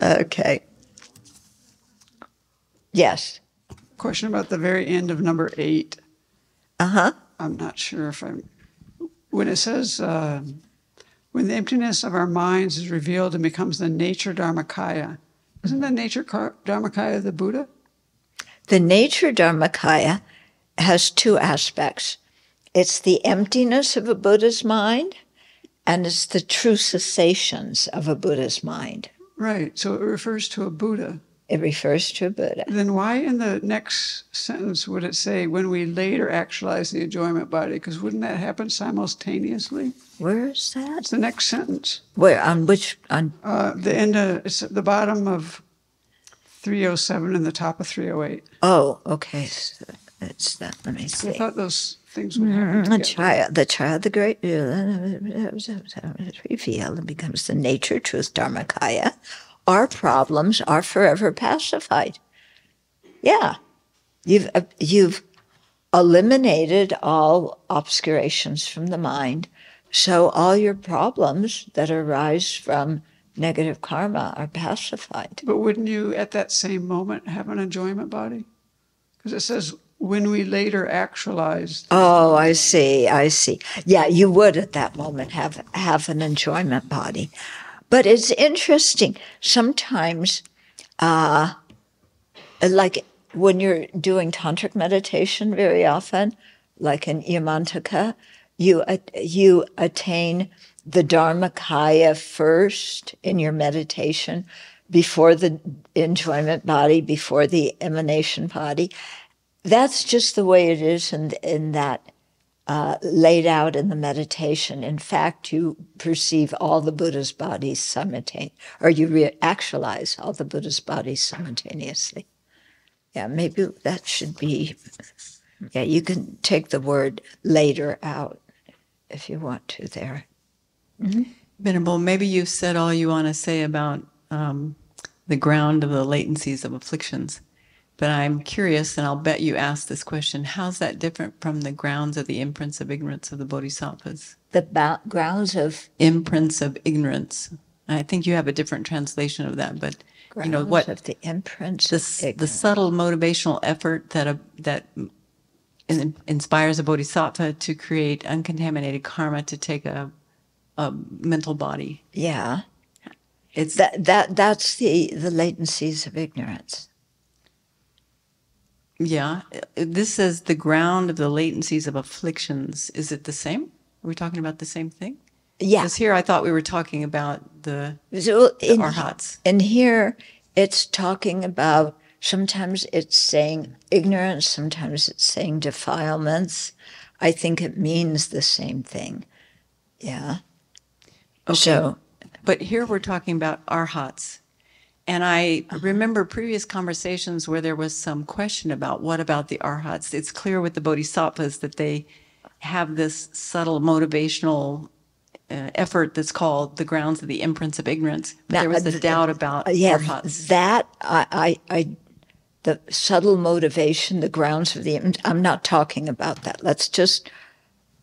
Okay. Yes. Question about the very end of number 8. Uh-huh. I'm not sure if I'm when it says, when the emptiness of our minds is revealed and becomes the nature Dharmakaya, isn't the nature Dharmakaya the Buddha? The nature Dharmakaya has two aspects. It's the emptiness of a Buddha's mind, and it's the true cessations of a Buddha's mind. Right, so it refers to a Buddha. It refers to a Buddha. Then why in the next sentence would it say, when we later actualize the enjoyment body? Because wouldn't that happen simultaneously? Where is that? It's the next sentence. Where, on which, on? The end of, it's at the bottom of 307 and the top of 308. Oh, okay. So it's that, let me see. I thought those things would happen The child, the great, revealed and becomes the nature, truth, Dharmakaya. Our problems are forever pacified. Yeah. You've eliminated all obscurations from the mind, so all your problems that arise from negative karma are pacified. But wouldn't you, at that same moment, have an enjoyment body? Because it says, when we later actualize. Oh, I see. Yeah, you would at that moment have an enjoyment body. But it's interesting. Sometimes, like when you're doing tantric meditation very often, like in Yamantaka, you attain the Dharmakaya first in your meditation, before the enjoyment body, before the emanation body. That's just the way it is in that laid out in the meditation. In fact, you perceive all the Buddha's bodies simultaneously, or you actualize all the Buddha's bodies simultaneously. Yeah, maybe that should be, yeah, you can take the word later out if you want to there. Mm-hmm. Venerable, maybe you've said all you want to say about the ground of the latencies of afflictions. But I'm curious, and I'll bet you asked this question, how's that different from the grounds of the imprints of ignorance of the bodhisattvas? The grounds of? Imprints of ignorance. I think you have a different translation of that, but grounds, you know what? Of the imprints The subtle motivational effort that inspires a bodhisattva to create uncontaminated karma to take a mental body. Yeah. It's that's the latencies of ignorance. Yeah, this says the ground of the latencies of afflictions. Is it the same? Are we talking about the same thing? Yeah. Because here I thought we were talking about the arhats. And here it's talking about, sometimes it's saying ignorance, sometimes it's saying defilements. I think it means the same thing. Yeah. Okay. So, but here we're talking about arhats. And I remember previous conversations where there was some question about what about the arhats. It's clear with the bodhisattvas that they have this subtle motivational effort that's called the grounds of the imprints of ignorance. But there was a doubt about arhats. That the subtle motivation, the grounds of the, I'm not talking about that. Let's just,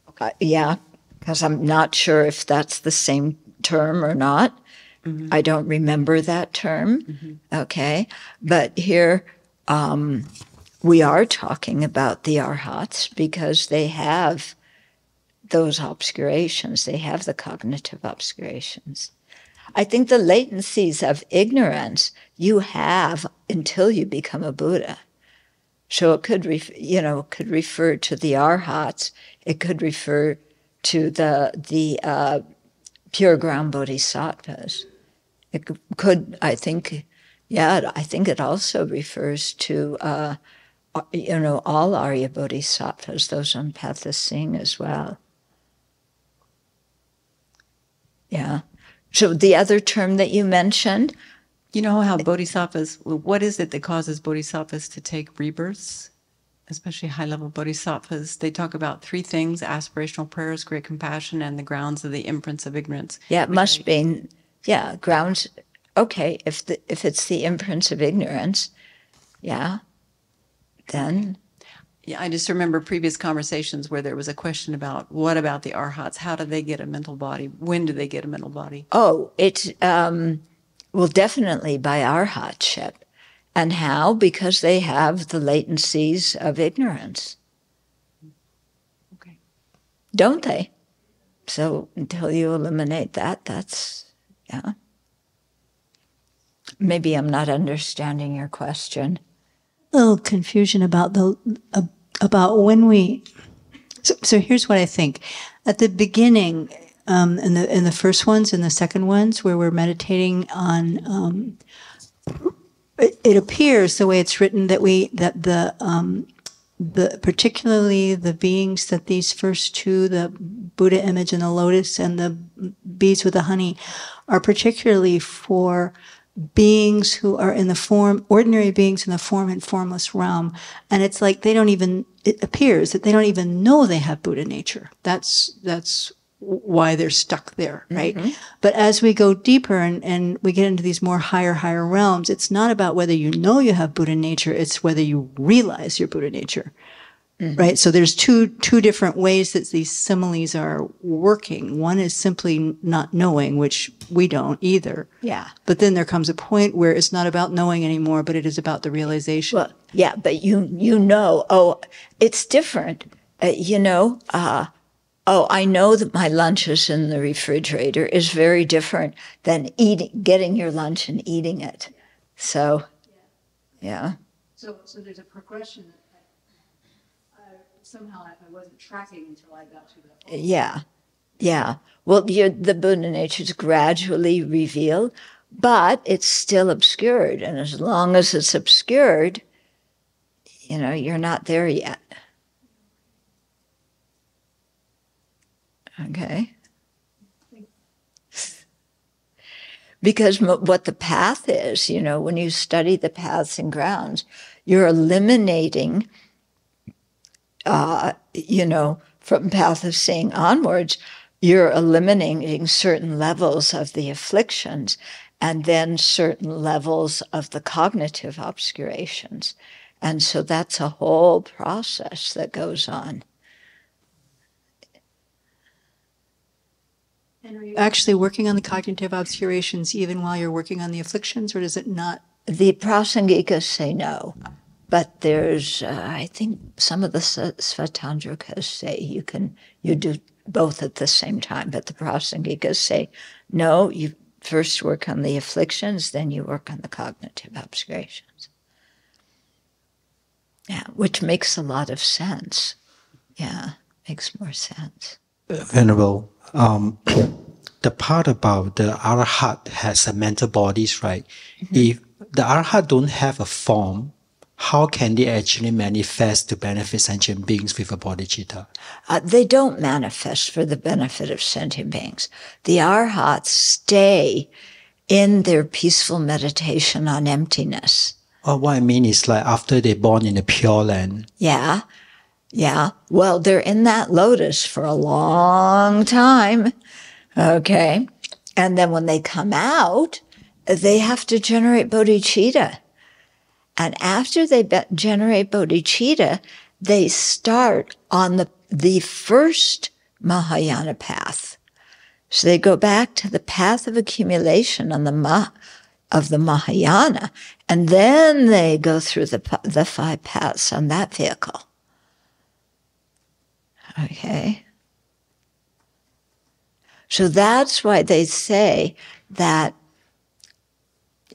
because I'm not sure if that's the same term or not. Mm-hmm. I don't remember that term, mm-hmm. Okay? But here we are talking about the arhats because they have those obscurations. They have the cognitive obscurations. I think the latencies of ignorance you have until you become a Buddha. So it could, could refer to the arhats. It could refer to the pure ground bodhisattvas. It could, I think it also refers to, all Arya bodhisattvas, those on Path of Seeing as well. Yeah. So the other term that you mentioned? You know how bodhisattvas, what is it that causes bodhisattvas to take rebirths? Especially high-level bodhisattvas, they talk about three things: aspirational prayers, great compassion, and the grounds of the imprints of ignorance. Yeah, it must be, grounds. Okay, if it's the imprints of ignorance, then. Yeah, I just remember previous conversations where there was a question about what about the arhats? How do they get a mental body? When do they get a mental body? Oh, it's definitely by arhatship. And how? Because they have the latencies of ignorance. Okay. Don't they? So until you eliminate that, that's, yeah. Maybe I'm not understanding your question. A little confusion about about when we. So here's what I think. At the beginning, in the first ones and the second ones, where we're meditating on, it appears the way it's written that the particularly the beings that these first two, the Buddha image and the lotus and the bees with the honey, are particularly for beings who are in the form, ordinary beings in the form and formless realm. And it's like it appears that they don't even know they have Buddha nature. That's why they're stuck there, right? Mm-hmm. But as we go deeper and we get into these more higher realms, it's not about whether you know you have Buddha nature, it's whether you realize your Buddha nature. Mm-hmm. Right? So there's two different ways that these similes are working. One is simply not knowing, which we don't either. Yeah. But then there comes a point where it's not about knowing anymore, but it is about the realization. Well, yeah, but you know, it's different. I know that my lunch is in the refrigerator is very different than getting your lunch and eating it. So, yeah. So there's a progression. Somehow I wasn't tracking until I got to that point. Yeah. Well, the Buddha nature is gradually revealed, but it's still obscured. And as long as it's obscured, you're not there yet. Okay? Because what the path is, when you study the paths and grounds, you're eliminating from path of seeing onwards, you're eliminating certain levels of the afflictions and then certain levels of the cognitive obscurations. And so that's a whole process that goes on. And are you actually working on the cognitive obscurations even while you're working on the afflictions, or does it not? The prasangikas say no. But there's, I think some of the Svatandrikas say you do both at the same time. But the prasangikas say, no, you first work on the afflictions, then you work on the cognitive obscurations. Yeah, which makes a lot of sense. Yeah, makes more sense. Venerable, the part about the Arhat has a mental bodies, right? Mm-hmm. If the Arhat don't have a form, how can they actually manifest to benefit sentient beings with a bodhicitta? They don't manifest for the benefit of sentient beings. The Arhats stay in their peaceful meditation on emptiness. Well, what I mean is like after they're born in the Pure Land. Yeah. Well, they're in that lotus for a long time. Okay. And then when they come out, they have to generate bodhicitta. And after they generate bodhicitta, they start on the first Mahayana path. So they go back to the path of accumulation on of the Mahayana, and then they go through the 5 paths on that vehicle. Okay? So that's why they say that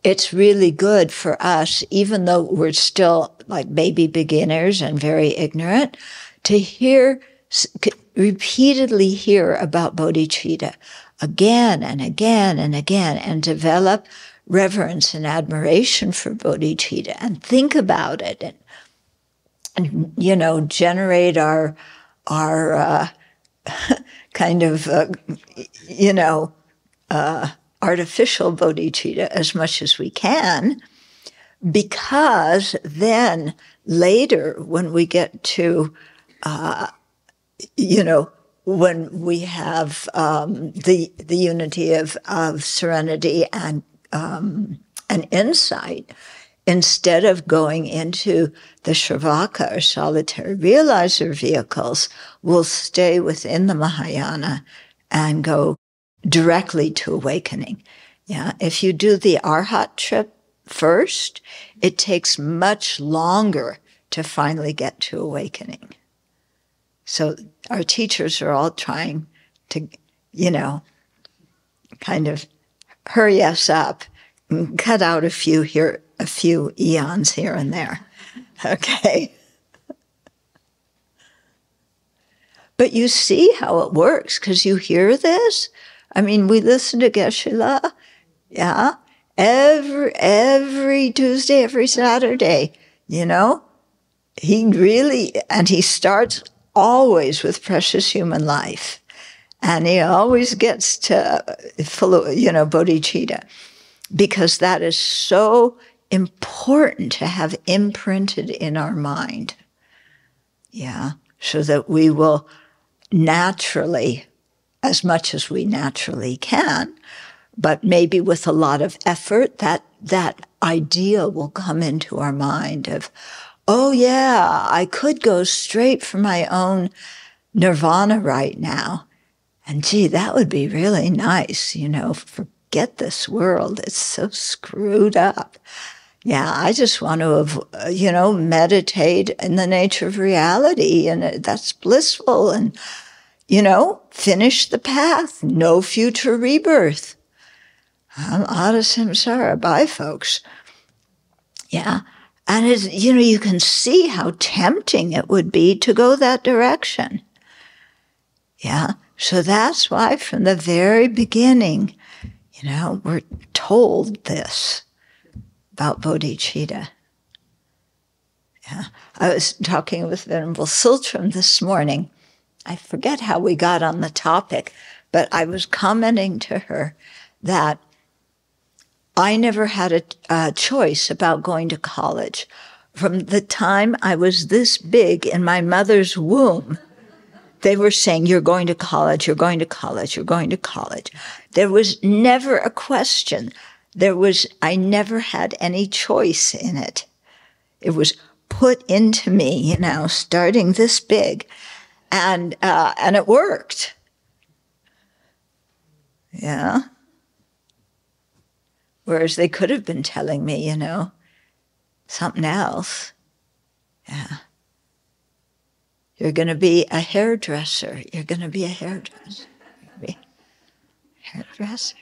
it's really good for us, even though we're still like baby beginners and very ignorant, to repeatedly hear about bodhicitta again and again and again, and develop reverence and admiration for bodhicitta and think about it and generate our kind of, artificial bodhicitta as much as we can, because then later when we get to, when we have the unity of serenity and insight, instead of going into the Shravaka or solitary realizer vehicles, we'll stay within the Mahayana and go directly to awakening. Yeah, if you do the Arhat trip first, it takes much longer to finally get to awakening. So our teachers are all trying to, kind of hurry us up and cut out a few eons here and there. Okay? But you see how it works, because you hear this. I mean, we listen to Geshe-la, yeah, every Tuesday, every Saturday, He really, and he starts always with precious human life. And he always gets to, bodhicitta, because that is so important to have imprinted in our mind. Yeah, so that we will naturally, as much as we naturally can, but maybe with a lot of effort, that idea will come into our mind of, oh yeah, I could go straight for my own nirvana right now. And gee, that would be really nice, forget this world. It's so screwed up. Yeah, I just want to, meditate in the nature of reality, and that's blissful, and, finish the path, no future rebirth. I'm out of samsara. Bye, folks. Yeah. And you can see how tempting it would be to go that direction. Yeah. So that's why from the very beginning, we're told this about bodhicitta. Yeah. I was talking with Venerable Thubten this morning. I forget how we got on the topic, but I was commenting to her that I never had a choice about going to college. From the time I was this big in my mother's womb, they were saying, you're going to college, you're going to college, you're going to college. There was never a question. I never had any choice in it. It was put into me, starting this big. And it worked. Yeah. Whereas they could have been telling me, something else. Yeah. You're going to be a hairdresser. You're going to be a hairdresser. Hairdresser.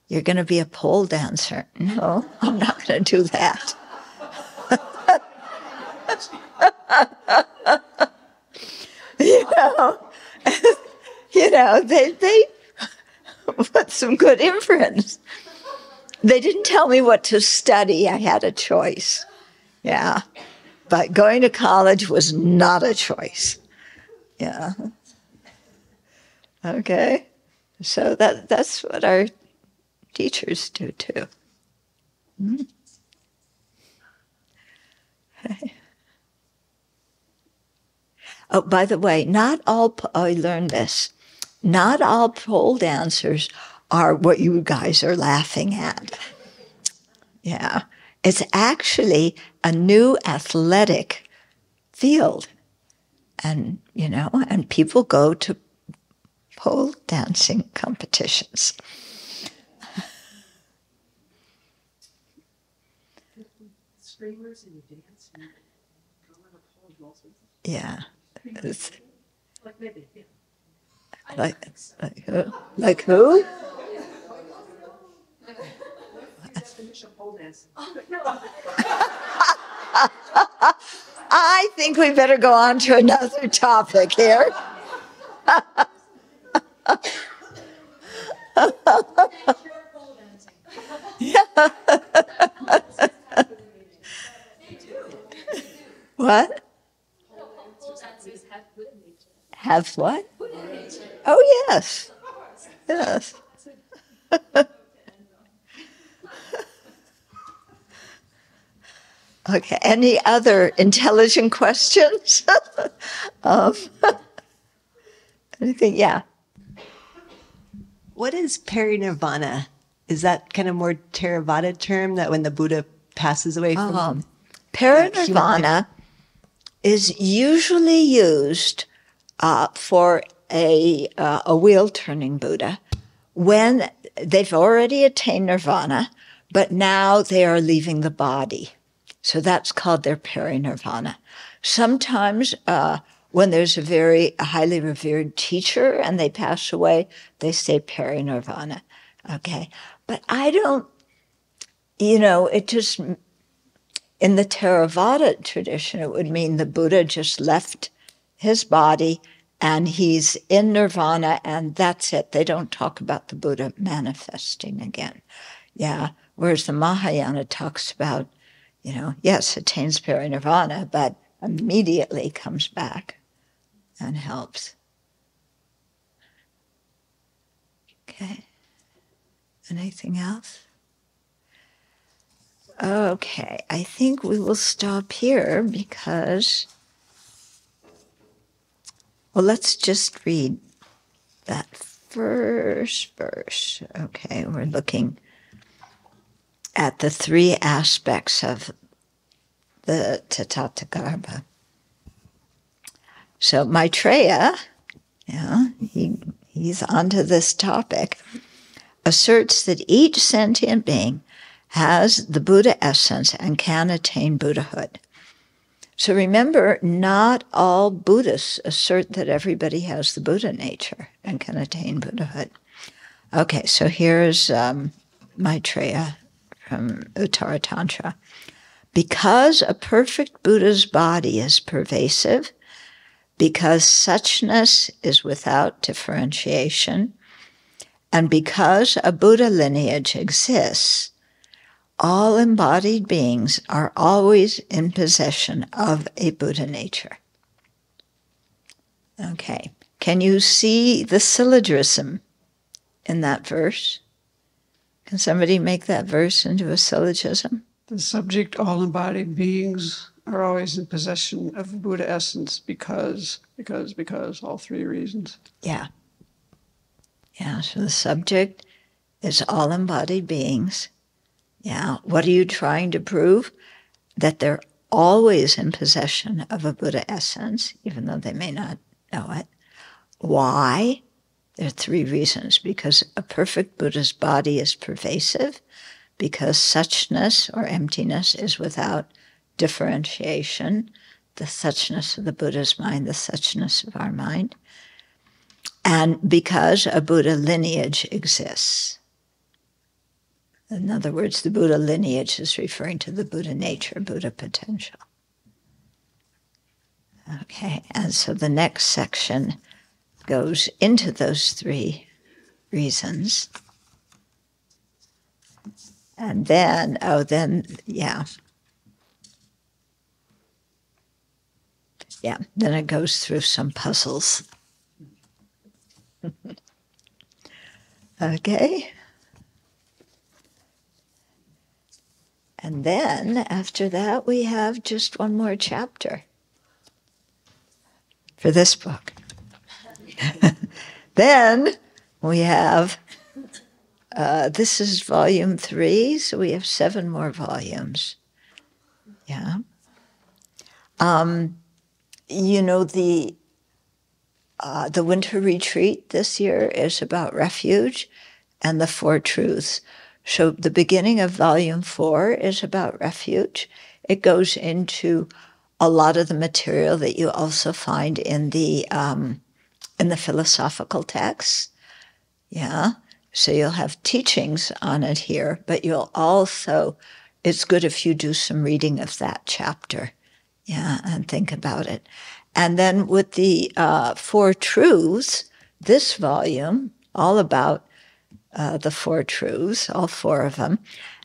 You're going to be a pole dancer. No, I'm not going to do that. They put some good imprints. They didn't tell me what to study. I had a choice. Yeah. But going to college was not a choice. Yeah. Okay. So that's what our teachers do too. Mm-hmm. Okay. Oh, by the way, I learned this. Not all pole dancers are what you guys are laughing at. Yeah. It's actually a new athletic field. And, and people go to pole dancing competitions. Screamers and you dance and go on a pole and all sorts of. Yeah. Like maybe, yeah. Like who? Like who? I think we better go on to another topic here. What? Have what? Oh, yes. Yes. Okay, any other intelligent questions? Anything? Yeah. What is parinirvana? Is that kind of more Theravada term that when the Buddha passes away from parinirvana is usually used for a wheel-turning Buddha when they've already attained nirvana, but now they are leaving the body. So that's called their parinirvana. Sometimes when there's a very highly revered teacher and they pass away, they say peri-nirvana. Okay. But I don't, it just, in the Theravada tradition, it would mean the Buddha just left his body and he's in nirvana and that's it. They don't talk about the Buddha manifesting again. Yeah. Whereas the Mahayana talks about, yes, attains peri-nirvana, but immediately comes back and helps. Okay. Anything else? Okay, I think we will stop here because, well, let's just read that first verse. Okay, we're looking at the three aspects of the Tathāgatagarbha. So Maitreya, he's onto this topic, asserts that each sentient being has the Buddha essence and can attain Buddhahood. So remember, not all Buddhists assert that everybody has the Buddha nature and can attain Buddhahood. Okay, so here's Maitreya from Uttara Tantra. Because a perfect Buddha's body is pervasive, because suchness is without differentiation, and because a Buddha lineage exists, all embodied beings are always in possession of a Buddha nature. Okay, can you see the syllogism in that verse? Can somebody make that verse into a syllogism? The subject, all embodied beings are always in possession of Buddha essence because, all three reasons. Yeah. Yeah, so the subject is all embodied beings. Yeah, what are you trying to prove? That they're always in possession of a Buddha essence, even though they may not know it. Why? There are three reasons. Because a perfect Buddha's body is pervasive, because suchness or emptiness is without differentiation, the suchness of the Buddha's mind, the suchness of our mind, and because a Buddha lineage exists. In other words, the Buddha lineage is referring to the Buddha nature, Buddha potential. Okay, and so the next section goes into those three reasons. And then, then it goes through some puzzles. Okay. And then, after that, we have just one more chapter for this book. Then we have, this is volume 3, so we have 7 more volumes. Yeah. The winter retreat this year is about refuge and the 4 truths. So the beginning of volume 4 is about refuge. It goes into a lot of the material that you also find in the philosophical texts. Yeah. So you'll have teachings on it here, but you'll also, it's good if you do some reading of that chapter. Yeah, and think about it. And then with the 4 truths, this volume, all about the 4 truths, all 4 of them.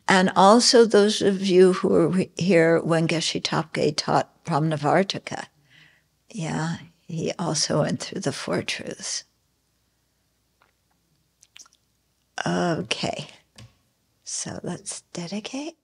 And also those of you who were here when Geshe Topge taught Brahmanavartaka. Yeah, he also went through the 4 truths. Okay, so let's dedicate.